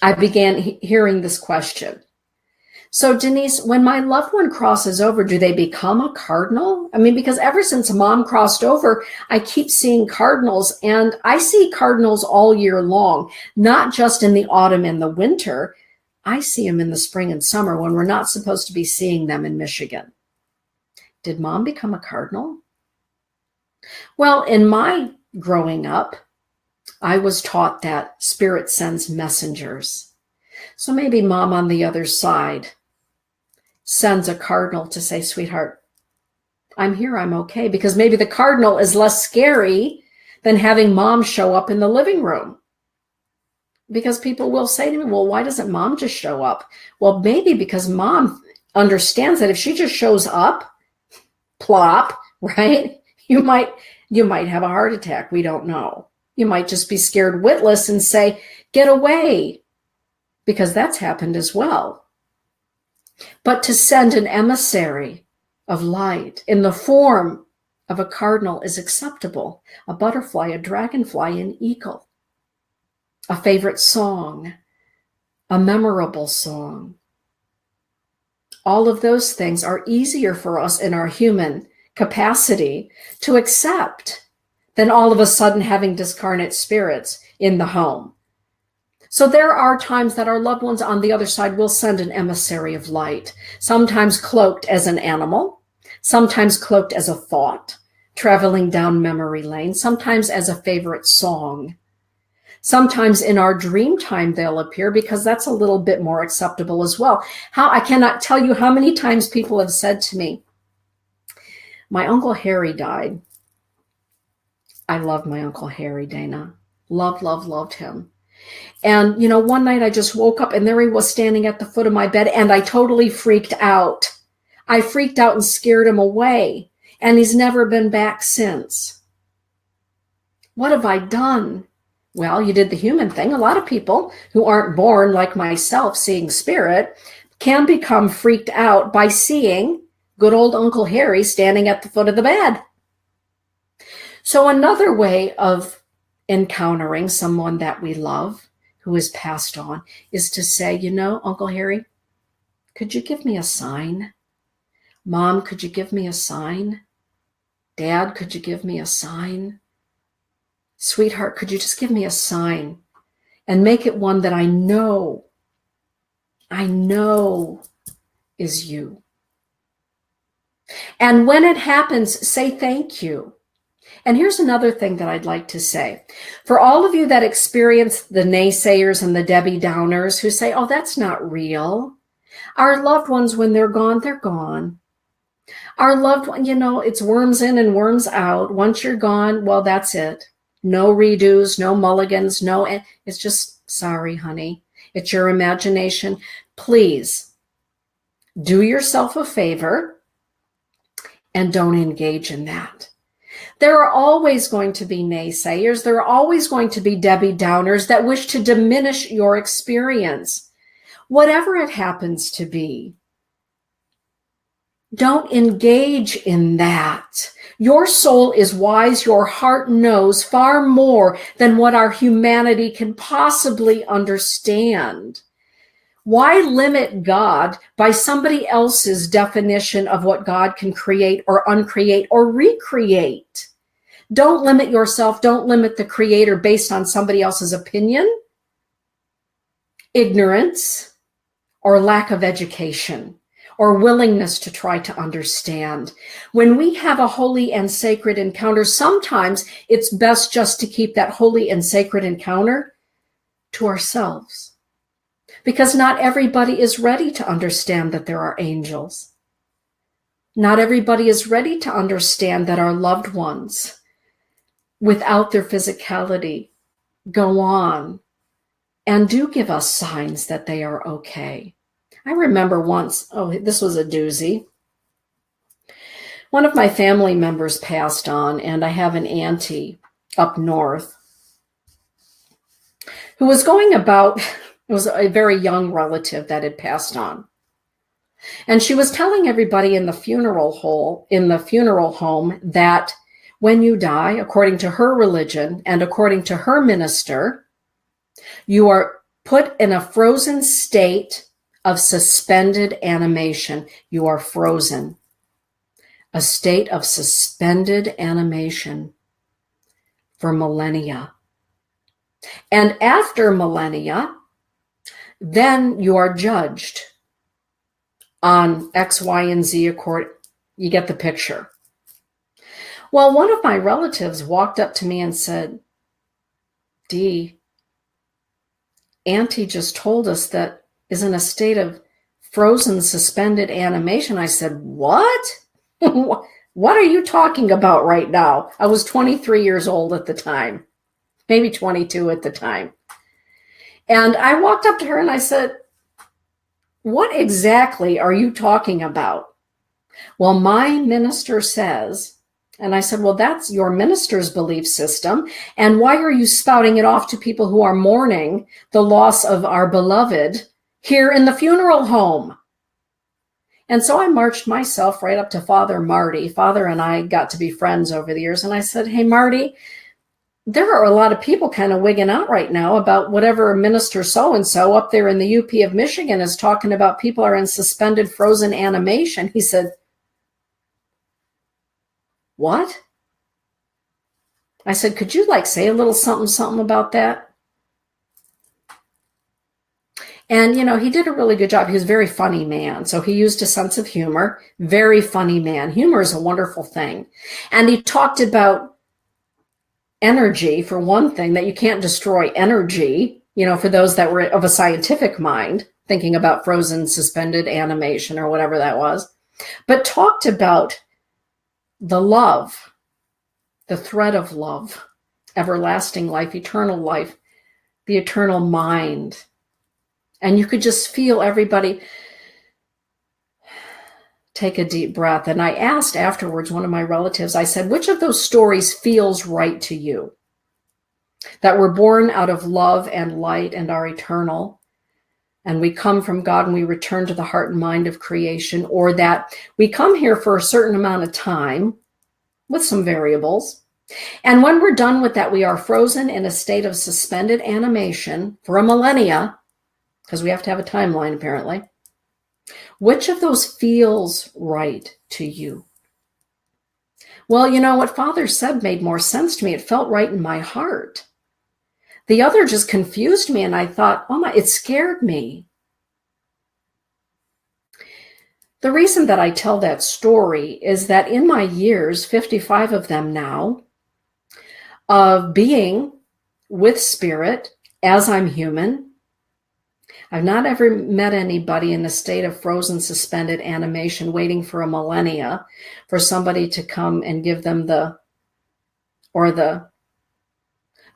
I began hearing this question. So Denise, when my loved one crosses over, do they become a cardinal? I mean, because ever since Mom crossed over, I keep seeing cardinals, and I see cardinals all year long, not just in the autumn and the winter. I see them in the spring and summer when we're not supposed to be seeing them in Michigan. Did Mom become a cardinal? Well, in my growing up, I was taught that Spirit sends messengers. So maybe Mom on the other side sends a cardinal to say, sweetheart, I'm here, I'm okay. Because maybe the cardinal is less scary than having Mom show up in the living room. Because people will say to me, well, why doesn't Mom just show up? Well, maybe because Mom understands that if she just shows up, plop, right? You might have a heart attack. We don't know. You might just be scared witless and say, get away, because that's happened as well. But to send an emissary of light in the form of a cardinal is acceptable. A butterfly, a dragonfly, an eagle, a favorite song, a memorable song. All of those things are easier for us in our human capacity to accept than all of a sudden having discarnate spirits in the home. So there are times that our loved ones on the other side will send an emissary of light, sometimes cloaked as an animal, sometimes cloaked as a thought, traveling down memory lane, sometimes as a favorite song. Sometimes in our dream time they'll appear, because that's a little bit more acceptable as well. I cannot tell you how many times people have said to me, my Uncle Harry died. I loved my Uncle Harry, Dana. Loved him. And, one night I just woke up and there he was standing at the foot of my bed, and I totally freaked out. I freaked out and scared him away, and he's never been back since. What have I done? Well, you did the human thing. A lot of people who aren't born like myself seeing spirit can become freaked out by seeing good old Uncle Harry standing at the foot of the bed. So another way of encountering someone that we love who has passed on is to say, Uncle Harry, could you give me a sign? Mom, could you give me a sign? Dad, could you give me a sign? Sweetheart, could you just give me a sign and make it one that I know is you? And when it happens, say thank you. And here's another thing that I'd like to say. For all of you that experience the naysayers and the Debbie Downers who say, oh, that's not real. Our loved ones, when they're gone, they're gone. Our loved one, it's worms in and worms out. Once you're gone, well, that's it. No redos, no mulligans, it's just, sorry, honey. It's your imagination. Please do yourself a favor and don't engage in that. There are always going to be naysayers. There are always going to be Debbie Downers that wish to diminish your experience, whatever it happens to be. Don't engage in that. Your soul is wise. Your heart knows far more than what our humanity can possibly understand. Why limit God by somebody else's definition of what God can create or uncreate or recreate? Don't limit yourself. Don't limit the Creator based on somebody else's opinion, ignorance, or lack of education, or willingness to try to understand. When we have a holy and sacred encounter, sometimes it's best just to keep that holy and sacred encounter to ourselves. Because not everybody is ready to understand that there are angels. Not everybody is ready to understand that our loved ones, without their physicality, go on and do give us signs that they are okay. I remember once, this was a doozy. One of my family members passed on, and I have an auntie up north who was going about, it was a very young relative that had passed on. And she was telling everybody in the funeral home that when you die, according to her religion and according to her minister, you are put in a frozen state of suspended animation. You are frozen. A state of suspended animation for millennia. And after millennia, then you are judged on X, Y, and Z. You get the picture. Well, one of my relatives walked up to me and said, Dee, Auntie just told us that is in a state of frozen, suspended animation. I said, what? What are you talking about right now? I was 23 years old at the time, maybe 22 at the time. And I walked up to her and I said, what exactly are you talking about? Well, my minister says, and I said, well, that's your minister's belief system. And why are you spouting it off to people who are mourning the loss of our beloved here in the funeral home? And so I marched myself right up to Father Marty. Father and I got to be friends over the years. And I said, hey, Marty, there are a lot of people kind of wigging out right now about whatever minister so-and-so up there in the UP of Michigan is talking about. People are in suspended frozen animation. He said, what? I said, could you say a little something about that? And, he did a really good job. He was a very funny man. So he used a sense of humor, very funny man. Humor is a wonderful thing. And he talked about energy, for one thing, that you can't destroy energy, for those that were of a scientific mind, thinking about frozen, suspended animation or whatever that was, but talked about the love, the thread of love, everlasting life, the eternal mind. And you could just feel everybody take a deep breath. And I asked afterwards, one of my relatives, I said, which of those stories feels right to you? That we're born out of love and light and are eternal, and we come from God and we return to the heart and mind of creation, or that we come here for a certain amount of time with some variables. And when we're done with that, we are frozen in a state of suspended animation for a millennia, because we have to have a timeline apparently. Which of those feels right to you? Well, what Father said made more sense to me. It felt right in my heart. The other just confused me, and I thought, it scared me. The reason that I tell that story is that in my years, 55 of them now, of being with spirit as I'm human. I've not ever met anybody in a state of frozen, suspended animation, waiting for a millennia for somebody to come and give them the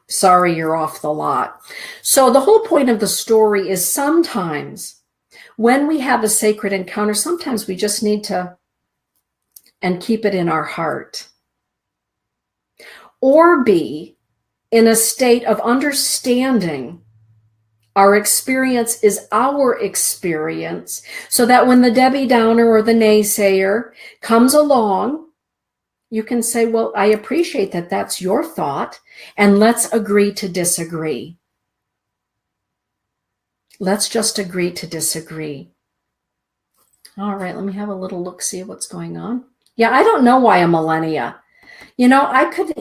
sorry, you're off the lot. So the whole point of the story is sometimes when we have a sacred encounter, sometimes we just need to and keep it in our heart, or be in a state of understanding our experience is our experience, so that when the Debbie Downer or the naysayer comes along, you can say, well, I appreciate that that's your thought, and let's agree to disagree. Let's just agree to disagree. All right, let me have a little look, see what's going on. Yeah, I don't know why a millennia. You know, I couldn't,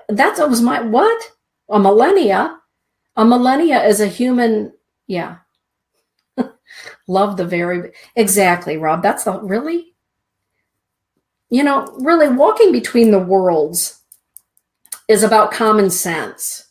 that was my, what? A millennia? A millennia is a human, yeah. Love the very, exactly, Rob. That's the, really? You know, really walking between the worlds is about common sense.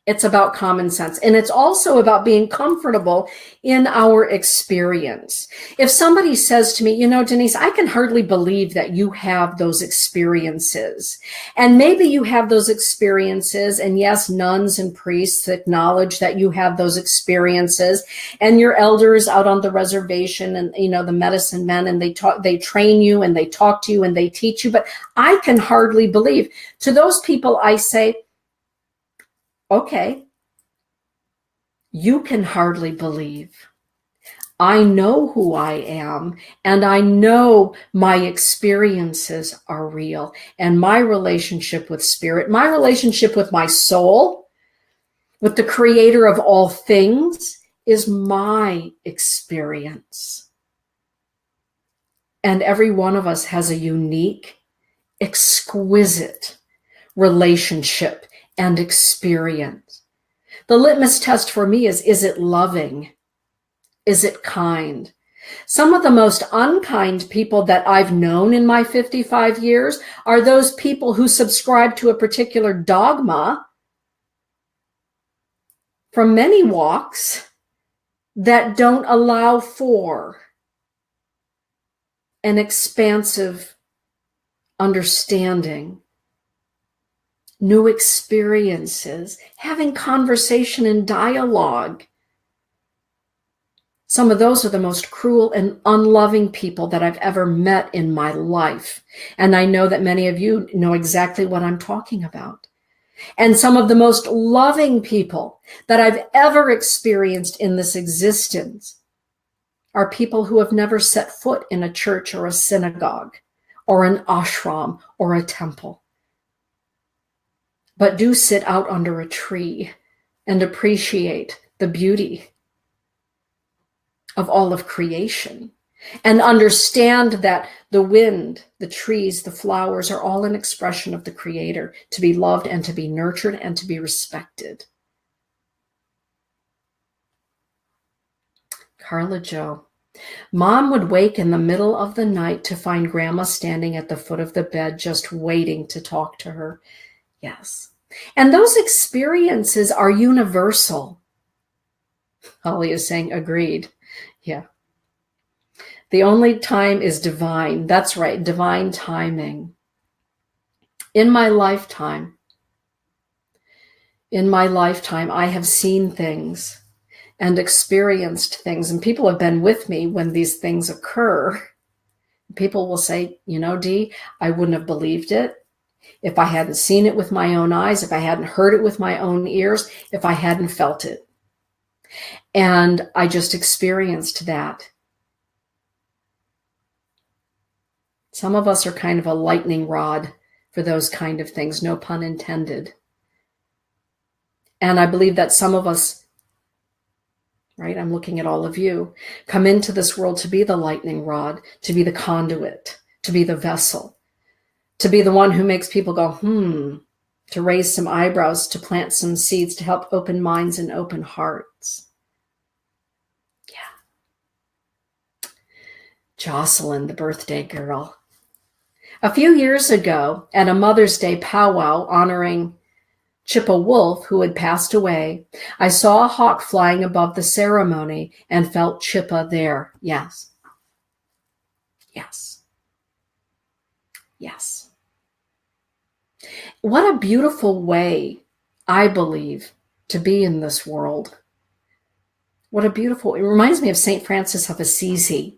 It's about common sense. And it's also about being comfortable in our experience. If somebody says to me, you know, Denise, I can hardly believe that you have those experiences. And maybe you have those experiences. And yes, nuns and priests acknowledge that you have those experiences. And your elders out on the reservation and, you know, the medicine men, and they train you and they talk to you and they teach you. But I can hardly believe. To those people, I say, okay, you can hardly believe. I know who I am, and I know my experiences are real, and my relationship with spirit, my relationship with my soul, with the creator of all things, is my experience. And every one of us has a unique, exquisite relationship and experience. The litmus test for me is it loving? Is it kind? Some of the most unkind people that I've known in my 55 years are those people who subscribe to a particular dogma from many walks that don't allow for an expansive understanding, new experiences, having conversation and dialogue. Some of those are the most cruel and unloving people that I've ever met in my life. And I know that many of you know exactly what I'm talking about. And some of the most loving people that I've ever experienced in this existence are people who have never set foot in a church or a synagogue or an ashram or a temple, but do sit out under a tree and appreciate the beauty of all of creation and understand that the wind, the trees, the flowers are all an expression of the Creator, to be loved and to be nurtured and to be respected. Carla Jo. Mom would wake in the middle of the night to find Grandma standing at the foot of the bed, just waiting to talk to her. Yes. And those experiences are universal. Holly is saying, agreed. Yeah. The only time is divine. That's right, divine timing. In my lifetime, I have seen things and experienced things, and people have been with me when these things occur. People will say, you know, Dee, I wouldn't have believed it if I hadn't seen it with my own eyes, if I hadn't heard it with my own ears, if I hadn't felt it. And I just experienced that. Some of us are kind of a lightning rod for those kind of things, no pun intended. And I believe that some of us, right, I'm looking at all of you, come into this world to be the lightning rod, to be the conduit, to be the vessel, to be the one who makes people go, to raise some eyebrows, to plant some seeds, to help open minds and open hearts. Yeah. Jocelyn, the birthday girl. A few years ago, at a Mother's Day powwow honoring Chippa Wolf, who had passed away, I saw a hawk flying above the ceremony and felt Chippa there. Yes. Yes. Yes. What a beautiful way, I believe, to be in this world. What a beautiful, it reminds me of St. Francis of Assisi,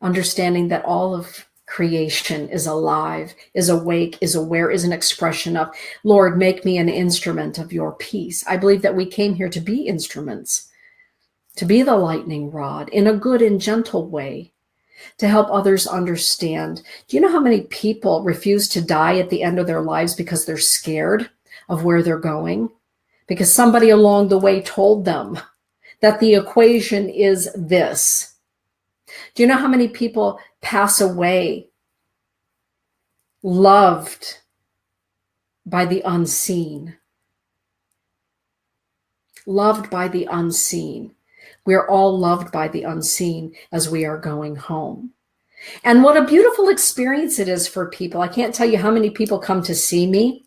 understanding that all of creation is alive, is awake, is aware, is an expression of, Lord, make me an instrument of your peace. I believe that we came here to be instruments, to be the lightning rod in a good and gentle way, to help others understand. Do you know how many people refuse to die at the end of their lives because they're scared of where they're going? Because somebody along the way told them that the equation is this. Do you know how many people pass away loved by the unseen? Loved by the unseen. We're all loved by the unseen as we are going home. And what a beautiful experience it is for people. I can't tell you how many people come to see me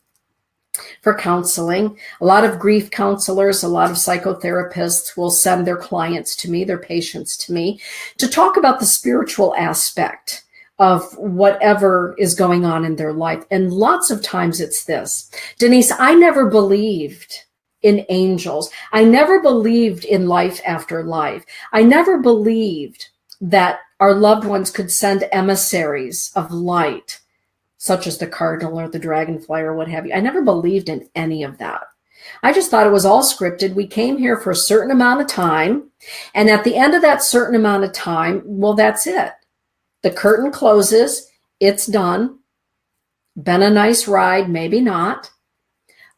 for counseling. A lot of grief counselors, a lot of psychotherapists will send their clients to me, their patients to me, to talk about the spiritual aspect of whatever is going on in their life. And lots of times it's this: Denise, I never believed in angels. I never believed in life after life. I never believed that our loved ones could send emissaries of light, such as the cardinal or the dragonfly or what have you. I never believed in any of that. I just thought it was all scripted. We came here for a certain amount of time, and at the end of that certain amount of time, well, that's it. The curtain closes, it's done. Been a nice ride, maybe not.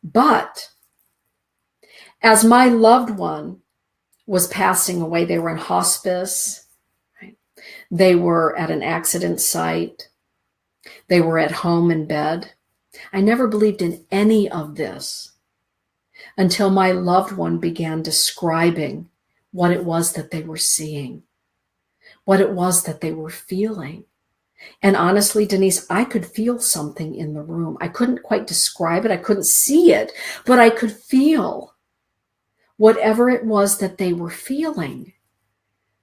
But as my loved one was passing away, they were in hospice, right? They were at an accident site, they were at home in bed. I never believed in any of this until my loved one began describing what it was that they were seeing, what it was that they were feeling. And honestly, Denise, I could feel something in the room. I couldn't quite describe it. I couldn't see it, but I could feel whatever it was that they were feeling.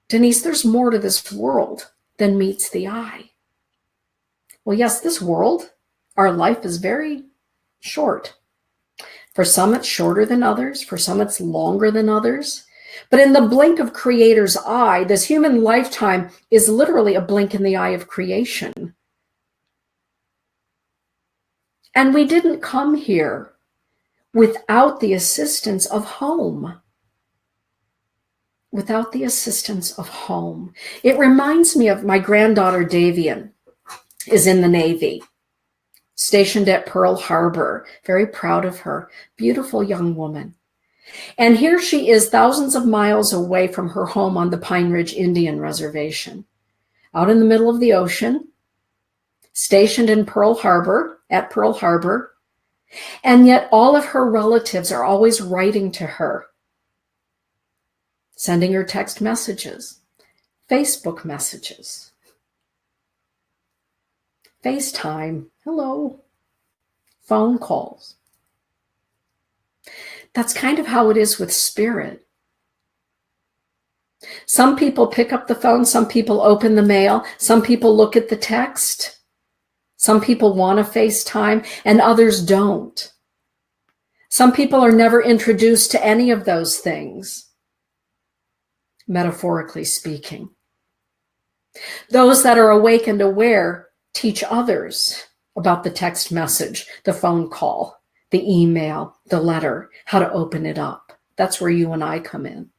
Denise, there's more to this world than meets the eye. Well, yes, this world, our life is very short. For some, it's shorter than others. For some, it's longer than others. But in the blink of Creator's eye, this human lifetime is literally a blink in the eye of creation. And we didn't come here without the assistance of home. Without the assistance of home. It reminds me of my granddaughter, Davian, is in the Navy, stationed at Pearl Harbor. Very proud of her. Beautiful young woman. And here she is, thousands of miles away from her home on the Pine Ridge Indian Reservation, out in the middle of the ocean, stationed in Pearl Harbor, at Pearl Harbor. And yet all of her relatives are always writing to her, sending her text messages, Facebook messages, FaceTime, hello, phone calls. That's kind of how it is with spirit. Some people pick up the phone, some people open the mail, some people look at the text. Some people want to FaceTime and others don't. Some people are never introduced to any of those things, metaphorically speaking. Those that are awake and aware teach others about the text message, the phone call, the email, the letter, how to open it up. That's where you and I come in.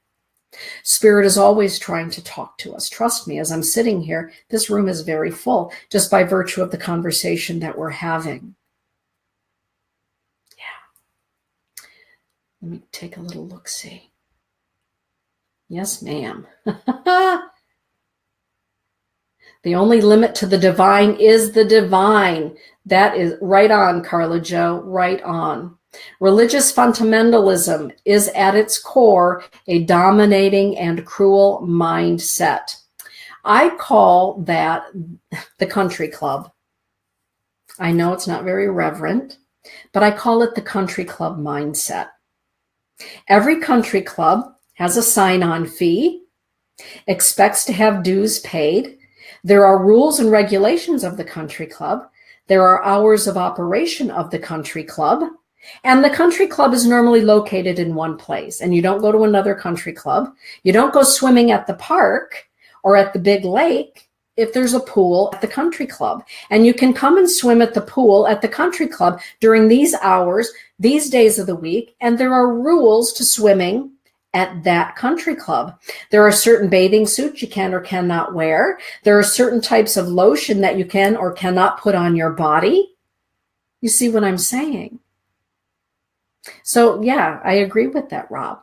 Spirit is always trying to talk to us. Trust me, as I'm sitting here, this room is very full just by virtue of the conversation that we're having. Yeah. Let me take a little look-see. Yes, ma'am. The only limit to the divine is the divine. That is right on, Carla Jo, right on. Religious fundamentalism is at its core a dominating and cruel mindset. I call that the country club. I know it's not very reverent, but I call it the country club mindset. Every country club has a sign-on fee, expects to have dues paid. There are rules and regulations of the country club. There are hours of operation of the country club. And the country club is normally located in one place. And you don't go to another country club. You don't go swimming at the park or at the big lake if there's a pool at the country club. And you can come and swim at the pool at the country club during these hours, these days of the week. And there are rules to swimming at that country club. There are certain bathing suits you can or cannot wear. There are certain types of lotion that you can or cannot put on your body. You see what I'm saying? So yeah, I agree with that, Rob.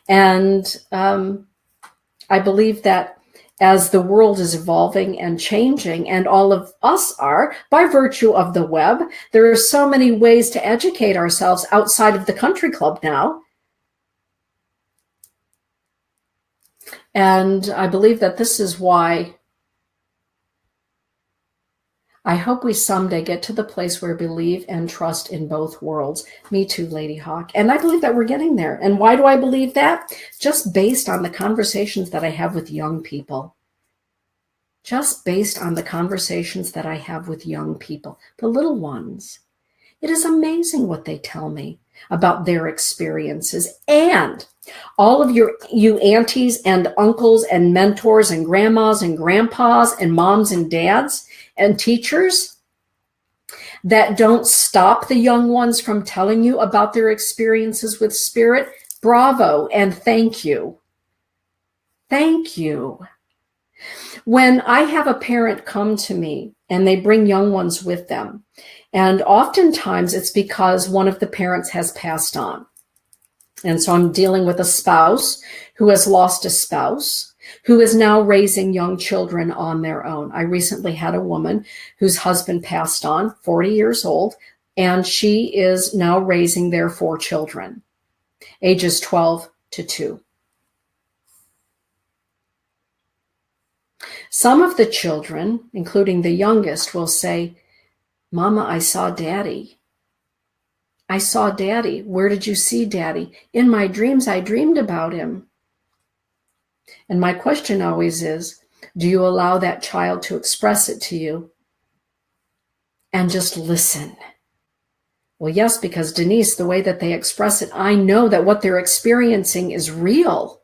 And I believe that as the world is evolving and changing, and all of us are, by virtue of the web, there are so many ways to educate ourselves outside of the country club now. And I believe that this is why I hope we someday get to the place where we believe and trust in both worlds. Me too, Lady Hawk. And I believe that we're getting there. And why do I believe that? Just based on the conversations that I have with young people. Just based on the conversations that I have with young people, the little ones. It is amazing what they tell me about their experiences. And all of you aunties and uncles and mentors and grandmas and grandpas and moms and dads and teachers that don't stop the young ones from telling you about their experiences with spirit, bravo and thank you. Thank you. When I have a parent come to me and they bring young ones with them, and oftentimes it's because one of the parents has passed on. And so I'm dealing with a spouse who has lost a spouse, who is now raising young children on their own. I recently had a woman whose husband passed on, 40 years old, and she is now raising their 4 children, ages 12 to 2. Some of the children, including the youngest, will say, Mama, I saw Daddy. I saw Daddy. Where did you see Daddy? In my dreams, I dreamed about him. And my question always is, do you allow that child to express it to you? And just listen. Well, yes, because Denise, the way that they express it, I know that what they're experiencing is real.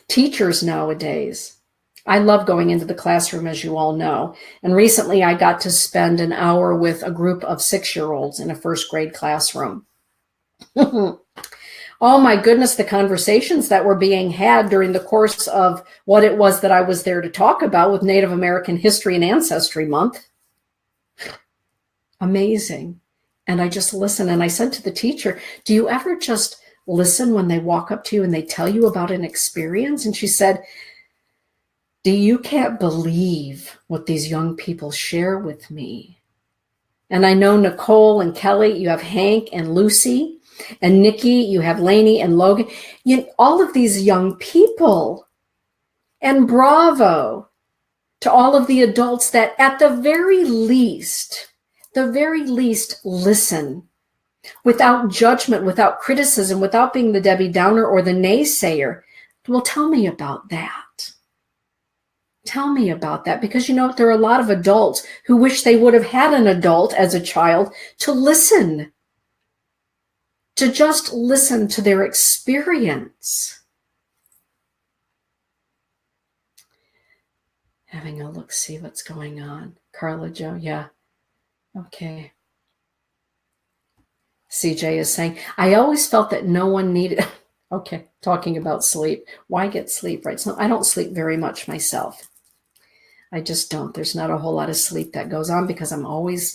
Teachers nowadays, I love going into the classroom, as you all know. And recently I got to spend an hour with a group of 6-year-olds in a first grade classroom. Oh my goodness, the conversations that were being had during the course of what it was that I was there to talk about with Native American History and Ancestry Month. Amazing. And I just listened, and I said to the teacher, do you ever just listen when they walk up to you and they tell you about an experience? And she said, you can't believe what these young people share with me. And I know Nicole and Kelly, you have Hank and Lucy, and Nikki, you have Lainey and Logan, all of these young people. And bravo to all of the adults that at the very least, listen without judgment, without criticism, without being the Debbie Downer or the naysayer. Well, tell me about that. Tell me about that, because there are a lot of adults who wish they would have had an adult as a child to listen, to just listen to their experience. Having a look, see what's going on. Carla Jo, yeah. Okay. CJ is saying, I always felt that no one needed, okay, talking about sleep. Why get sleep, right? So I don't sleep very much myself. I just don't. There's not a whole lot of sleep that goes on because I'm always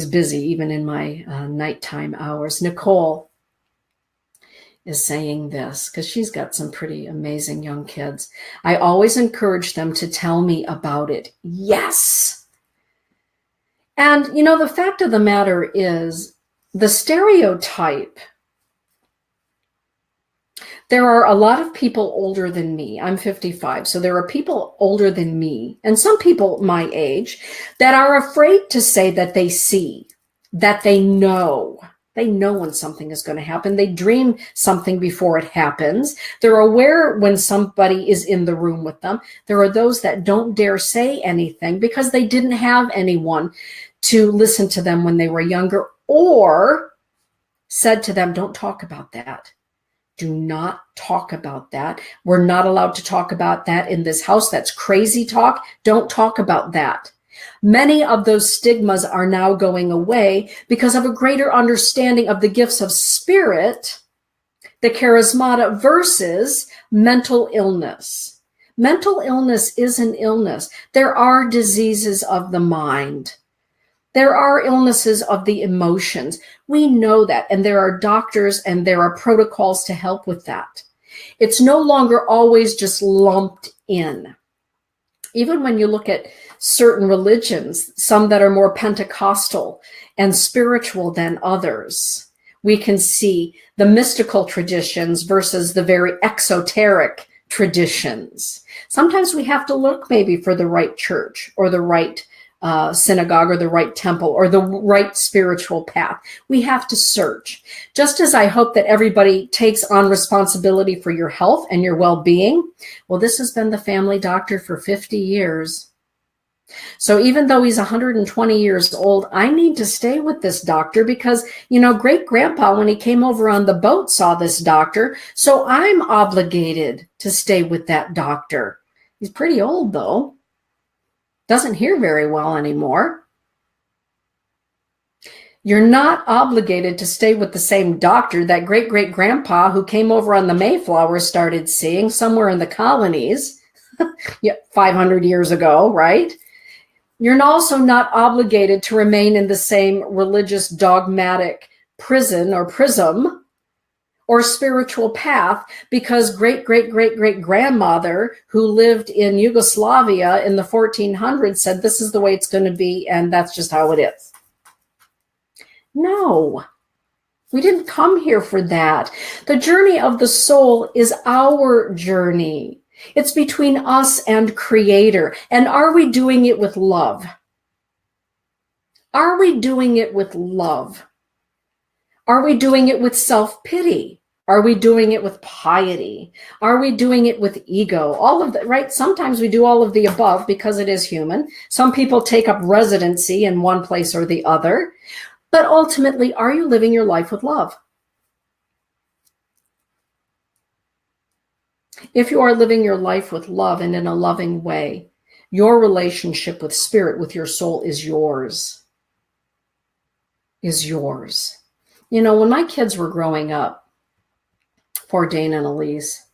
busy, even in my nighttime hours. Nicole is saying this because she's got some pretty amazing young kids. I always encourage them to tell me about it. Yes. And, the fact of the matter is the stereotype There are a lot of people older than me. I'm 55. So there are people older than me and some people my age that are afraid to say that they see, that they know. They know when something is going to happen. They dream something before it happens. They're aware when somebody is in the room with them. There are those that don't dare say anything because they didn't have anyone to listen to them when they were younger, or said to them, don't talk about that. Do not talk about that. We're not allowed to talk about that in this house. That's crazy talk. Don't talk about that. Many of those stigmas are now going away because of a greater understanding of the gifts of spirit, the charismata, versus mental illness. Mental illness is an illness. There are diseases of the mind. There are illnesses of the emotions. We know that, and there are doctors and there are protocols to help with that. It's no longer always just lumped in. Even when you look at certain religions, some that are more Pentecostal and spiritual than others, we can see the mystical traditions versus the very exoteric traditions. Sometimes we have to look maybe for the right church or the right synagogue or the right temple or the right spiritual path. We have to search. Just as I hope that everybody takes on responsibility for your health and your well-being. Well, this has been the family doctor for 50 years. So even though he's 120 years old, I need to stay with this doctor because, you know, great grandpa, when he came over on the boat, saw this doctor. So I'm obligated to stay with that doctor. He's pretty old though. Doesn't hear very well anymore. You're not obligated to stay with the same doctor that great-great-grandpa who came over on the Mayflower started seeing somewhere in the colonies 500 years ago, right? You're also not obligated to remain in the same religious dogmatic prison or prism or spiritual path because great-great-great-great-grandmother who lived in Yugoslavia in the 1400s said this is the way it's going to be and that's just how it is. No, we didn't come here for that. The journey of the soul is our journey. It's between us and Creator. And are we doing it with love? Are we doing it with love? Are we doing it with self-pity? Are we doing it with piety? Are we doing it with ego? All of that, right? Sometimes we do all of the above because it is human. Some people take up residency in one place or the other. But ultimately, are you living your life with love? If you are living your life with love and in a loving way, your relationship with spirit, with your soul is yours. Is yours. You know, when my kids were growing up, poor Dana and Elise,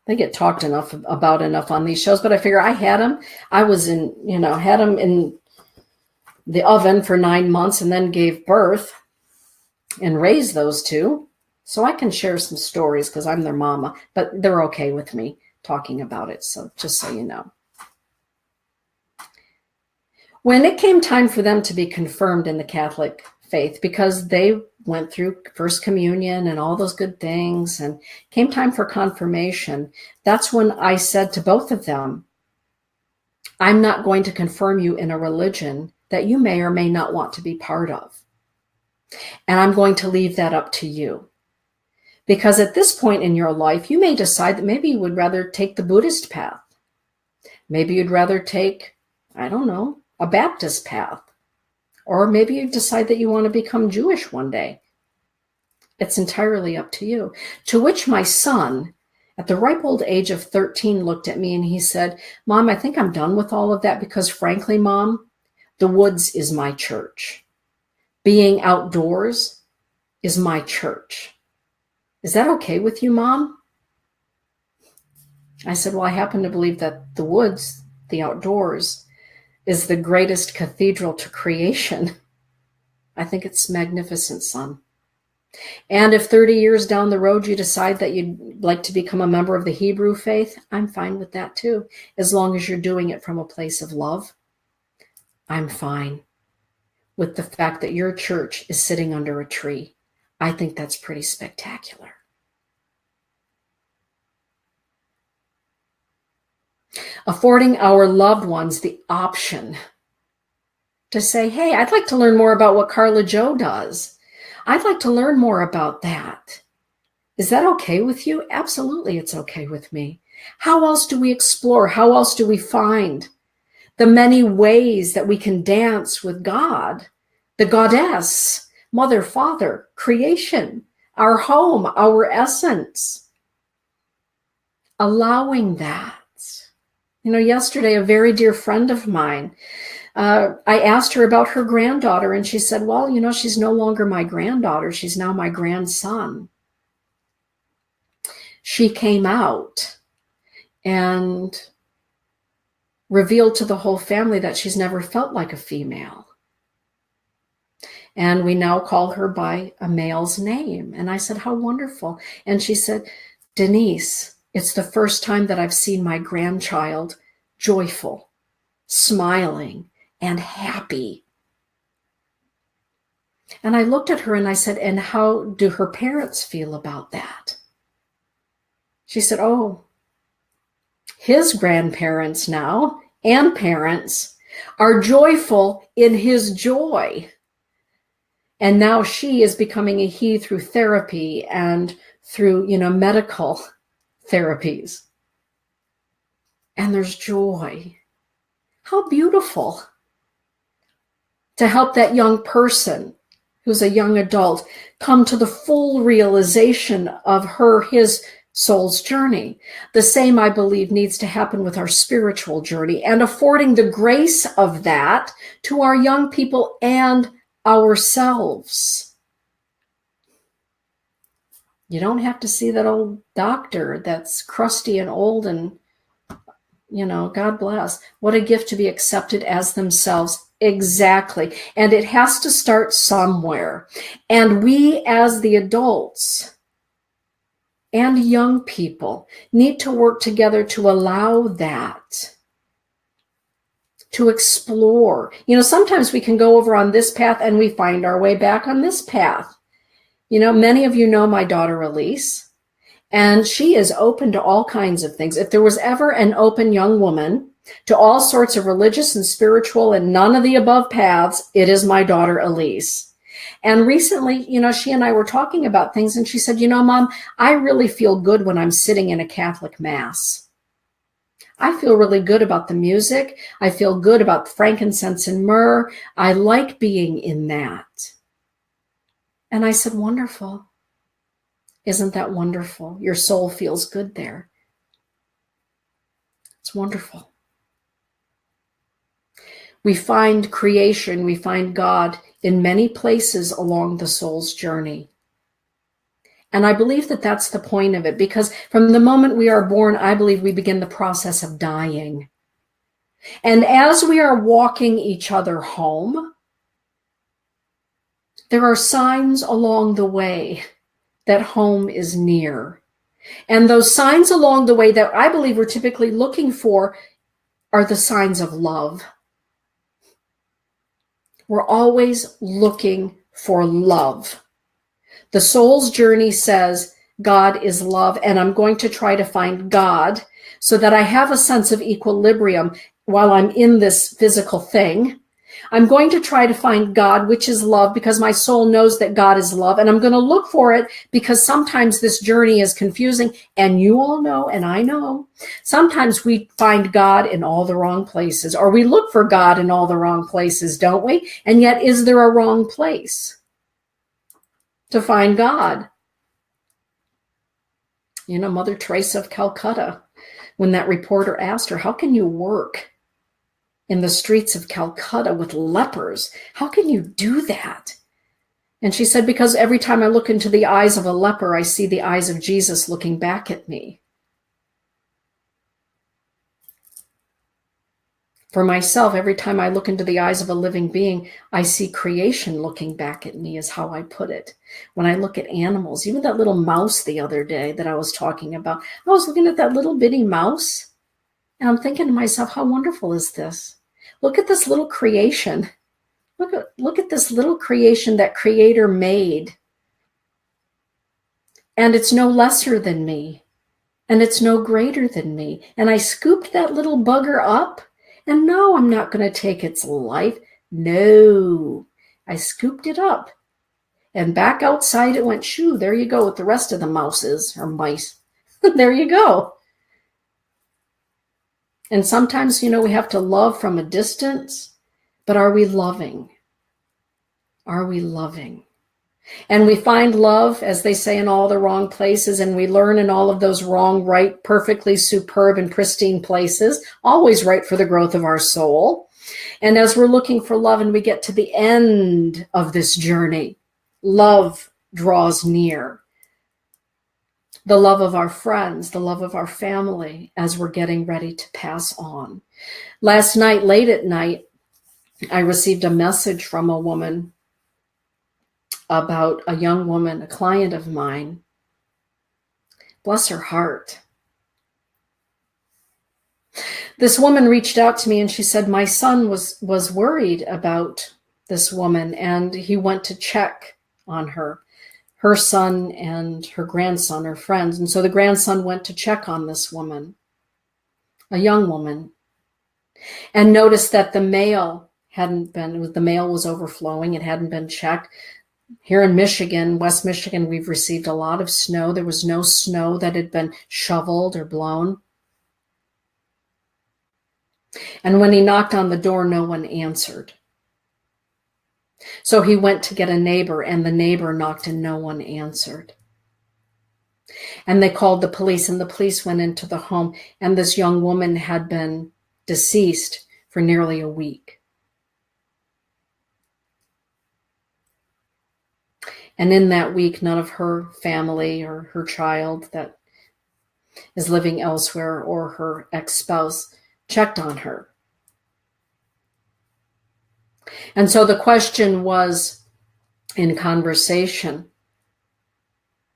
they get talked about enough on these shows, but I figure I had them. I was had them in the oven for 9 months and then gave birth and raised those two. So I can share some stories because I'm their mama, but they're okay with me talking about it. So just so you know. When it came time for them to be confirmed in the Catholic faith, because they went through First Communion and all those good things and came time for confirmation, that's when I said to both of them, I'm not going to confirm you in a religion that you may or may not want to be part of. And I'm going to leave that up to you. Because at this point in your life, you may decide that maybe you would rather take the Buddhist path. Maybe you'd rather take, I don't know, a Baptist path. Or maybe you decide that you want to become Jewish one day. It's entirely up to you. To which my son, at the ripe old age of 13, looked at me and he said, Mom, I think I'm done with all of that because frankly, Mom, the woods is my church. Being outdoors is my church. Is that okay with you, Mom? I said, well, I happen to believe that the woods, the outdoors, is the greatest cathedral to creation. I think it's magnificent, son. And if 30 years down the road you decide that you'd like to become a member of the Hebrew faith, I'm fine with that too. As long as you're doing it from a place of love, I'm fine with the fact that your church is sitting under a tree. I think that's pretty spectacular. affording our loved ones the option to say, hey, I'd like to learn more about what Carla Jo does. I'd like to learn more about that. Is that okay with you? Absolutely, it's okay with me. How else do we explore? How else do we find the many ways that we can dance with God, the goddess, mother, father, creation, our home, our essence? Allowing that. Yesterday, a very dear friend of mine, I asked her about her granddaughter, and she said, well, she's no longer my granddaughter. She's now my grandson. She came out and revealed to the whole family that she's never felt like a female. And we now call her by a male's name. And I said, how wonderful. And she said, Denise, it's the first time that I've seen my grandchild joyful, smiling, and happy. And I looked at her and I said, and how do her parents feel about that? She said, oh, his grandparents now and parents are joyful in his joy. And now she is becoming a he through therapy and through, medical therapies. And there's joy. How beautiful to help that young person who's a young adult come to the full realization of his soul's journey. The same, I believe, needs to happen with our spiritual journey, and affording the grace of that to our young people and ourselves. You don't have to see that old doctor that's crusty and old and, God bless. What a gift to be accepted as themselves. Exactly. And it has to start somewhere. And we as the adults and young people need to work together to allow that, to explore. Sometimes we can go over on this path and we find our way back on this path. Many of you know my daughter Elise, and she is open to all kinds of things. If there was ever an open young woman to all sorts of religious and spiritual and none of the above paths, it is my daughter Elise. And recently, she and I were talking about things, and she said, Mom, I really feel good when I'm sitting in a Catholic Mass. I feel really good about the music. I feel good about frankincense and myrrh. I like being in that. And I said, wonderful. Isn't that wonderful? Your soul feels good there. It's wonderful. We find creation, we find God in many places along the soul's journey. And I believe that that's the point of it, because from the moment we are born, I believe we begin the process of dying. And as we are walking each other home, there are signs along the way that home is near. And those signs along the way that I believe we're typically looking for are the signs of love. We're always looking for love. The soul's journey says God is love, and I'm going to try to find God so that I have a sense of equilibrium while I'm in this physical thing. I'm going to try to find God, which is love, because my soul knows that God is love, and I'm going to look for it because sometimes this journey is confusing, and you all know, and I know, sometimes we find God in all the wrong places, or we look for God in all the wrong places, don't we? And yet, is there a wrong place to find God? Mother Teresa of Calcutta, when that reporter asked her, how can you work in the streets of Calcutta with lepers? How can you do that? And she said, because every time I look into the eyes of a leper, I see the eyes of Jesus looking back at me. For myself, every time I look into the eyes of a living being, I see creation looking back at me, is how I put it. When I look at animals, even that little mouse the other day that I was talking about, I was looking at that little bitty mouse, and I'm thinking to myself, how wonderful is this? Look at this little creation. Look at this little creation that Creator made. And it's no lesser than me. and it's no greater than me. And I scooped that little bugger up, and no, I'm not going to take its life. No, I scooped it up, and back outside it went. Shoo, there you go with the rest of the mouses or mice. There you go. And sometimes, we have to love from a distance, but are we loving? Are we loving? And we find love, as they say, in all the wrong places, and we learn in all of those wrong, right, perfectly superb and pristine places, always right for the growth of our soul. And as we're looking for love and we get to the end of this journey, love draws near. The love of our friends, the love of our family, as we're getting ready to pass on. Last night, late at night, I received a message from a woman about a young woman, a client of mine. Bless her heart. This woman reached out to me and she said, my son was worried about this woman, and he went to check on her. Her son and her grandson are friends. And so the grandson went to check on this woman, a young woman, and noticed that the mail was overflowing. It hadn't been checked. Here in Michigan, West Michigan, we've received a lot of snow. There was no snow that had been shoveled or blown. And when he knocked on the door, no one answered. So he went to get a neighbor, and the neighbor knocked and no one answered. And they called the police, and the police went into the home, and this young woman had been deceased for nearly a week. And in that week, none of her family or her child that is living elsewhere or her ex-spouse checked on her. And so the question was, in conversation,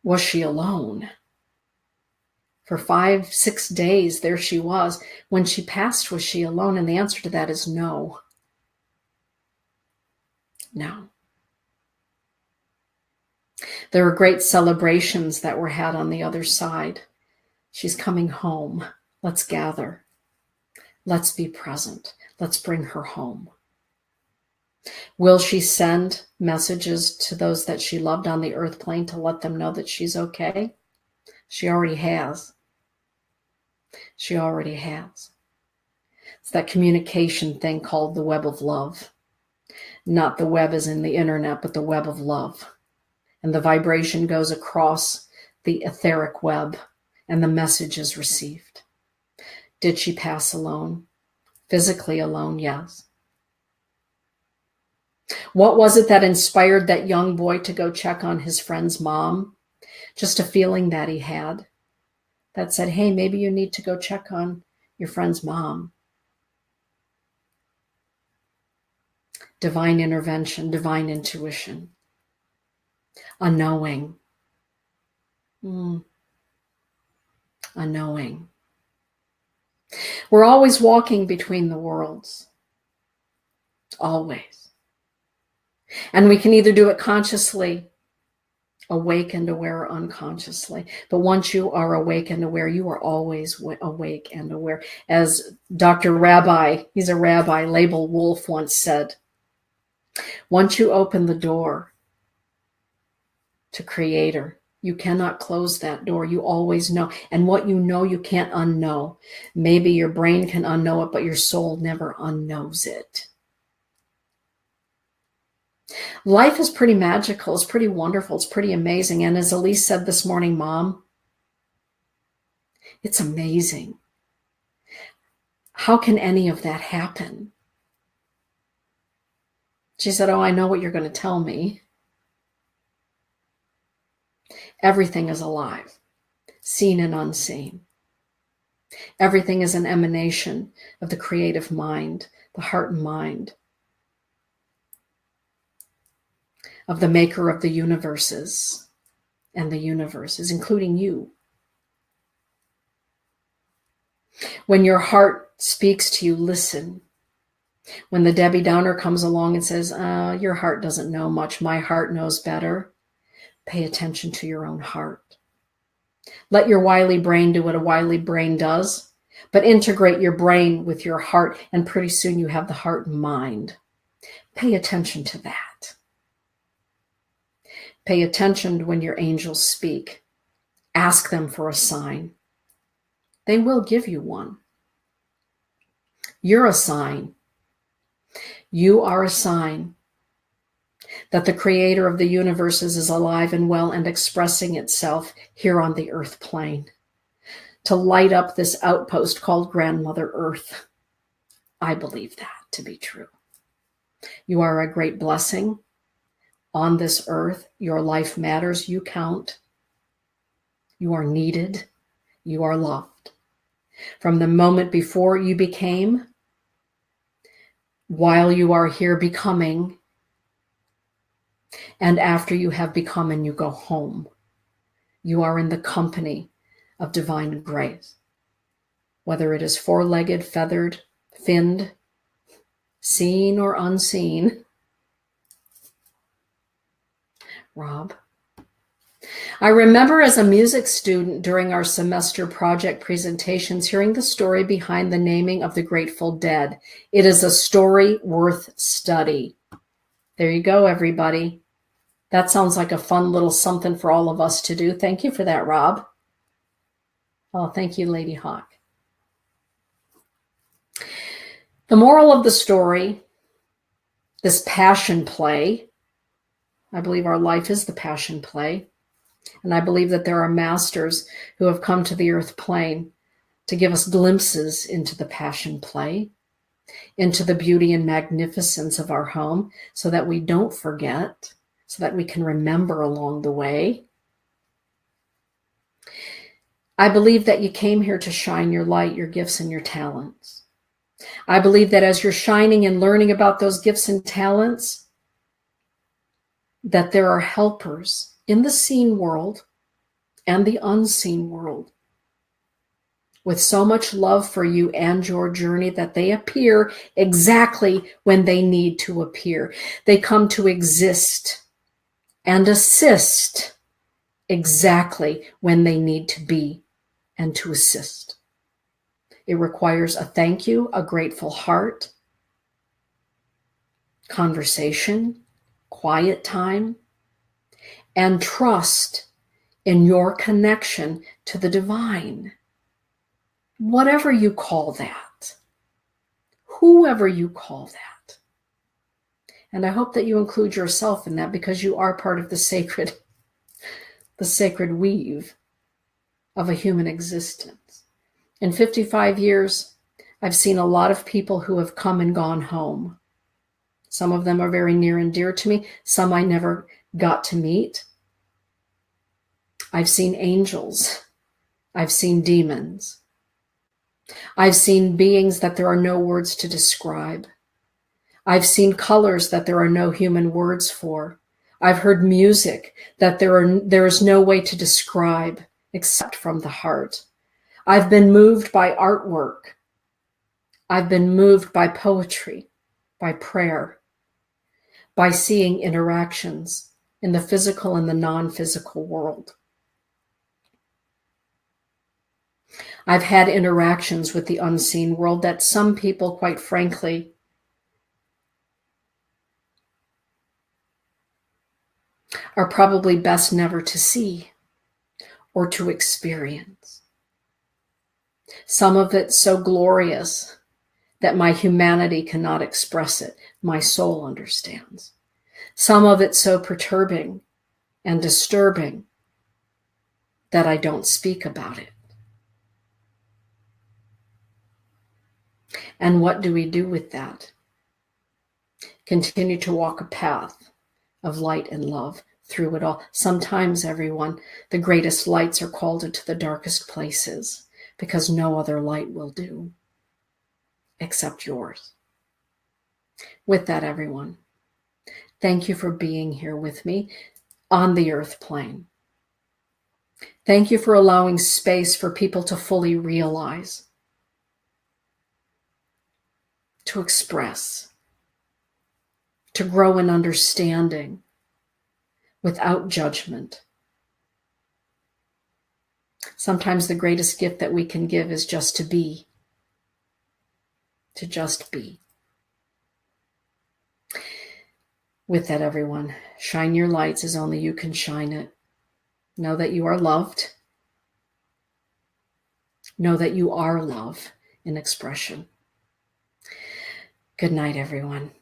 was she alone? For 5-6 days, there she was. When she passed, was she alone? And the answer to that is no. No. There were great celebrations that were had on the other side. She's coming home. Let's gather. Let's be present. Let's bring her home. Will she send messages to those that she loved on the earth plane to let them know that she's okay? She already has. She already has. It's that communication thing called the web of love. Not the web as in the internet, but the web of love. And the vibration goes across the etheric web, and the message is received. Did she pass alone? Physically alone, yes. What was it that inspired that young boy to go check on his friend's mom? Just a feeling that he had that said, hey, maybe you need to go check on your friend's mom. Divine intervention, divine intuition, a knowing. A knowing. We're always walking between the worlds. Always. And we can either do it consciously, awake and aware, or unconsciously. But once you are awake and aware, you are always awake and aware. As Dr. Rabbi, he's a rabbi, Label Wolf once said, once you open the door to Creator, you cannot close that door. You always know. And what you know, you can't unknow. Maybe your brain can unknow it, but your soul never unknows it. Life is pretty magical. It's pretty wonderful. It's pretty amazing. And as Elise said this morning, Mom, it's amazing. How can any of that happen? She said, oh, I know what you're going to tell me. Everything is alive, seen and unseen. Everything is an emanation of the creative mind, the heart and mind of the maker of the universes and the universes, including you. When your heart speaks to you, listen. When the Debbie Downer comes along and says, your heart doesn't know much, my heart knows better, pay attention to your own heart. Let your wily brain do what a wily brain does, but integrate your brain with your heart, and pretty soon you have the heart and mind. Pay attention to that. Pay attention to when your angels speak. Ask them for a sign. They will give you one. You're a sign. You are a sign that the creator of the universes is alive and well and expressing itself here on the earth plane to light up this outpost called Grandmother Earth. I believe that to be true. You are a great blessing on this earth. Your life matters. You count. You are needed. You are loved. From the moment before you became, while you are here becoming, and after you have become and you go home, you are in the company of divine grace. Whether it is four-legged, feathered, finned, seen or unseen. Rob. I remember as a music student during our semester project presentations hearing the story behind the naming of the Grateful Dead. It is a story worth study. There you go, everybody. That sounds like a fun little something for all of us to do. Thank you for that, Rob. Oh, thank you, Lady Hawk. The moral of the story, this passion play, I believe our life is the passion play. And I believe that there are masters who have come to the earth plane to give us glimpses into the passion play, into the beauty and magnificence of our home, so that we don't forget, so that we can remember along the way. I believe that you came here to shine your light, your gifts, and your talents. I believe that as you're shining and learning about those gifts and talents, that there are helpers in the seen world and the unseen world with so much love for you and your journey that they appear exactly when they need to appear. They come to exist and assist exactly when they need to be and to assist. It requires a thank you, a grateful heart, conversation, quiet time, and trust in your connection to the divine. Whatever you call that, whoever you call that. And I hope that you include yourself in that, because you are part of the sacred weave of a human existence. In 55 years, I've seen a lot of people who have come and gone home. Some of them are very near and dear to me. Some I never got to meet. I've seen angels. I've seen demons. I've seen beings that there are no words to describe. I've seen colors that there are no human words for. I've heard music that there is no way to describe except from the heart. I've been moved by artwork. I've been moved by poetry, by prayer, by seeing interactions in the physical and the non-physical world. I've had interactions with the unseen world that some people, quite frankly, are probably best never to see or to experience. Some of it so glorious that my humanity cannot express it. My soul understands. Some of it so perturbing and disturbing that I don't speak about it. And what do we do with that? Continue to walk a path of light and love through it all. Sometimes, everyone, the greatest lights are called into the darkest places because no other light will do except yours. With that, everyone, thank you for being here with me on the earth plane. Thank you for allowing space for people to fully realize, to express, to grow in understanding without judgment. Sometimes the greatest gift that we can give is just to be. To just be. With that, everyone, shine your lights as only you can shine it. Know that you are loved. Know that you are love in expression. Good night, everyone.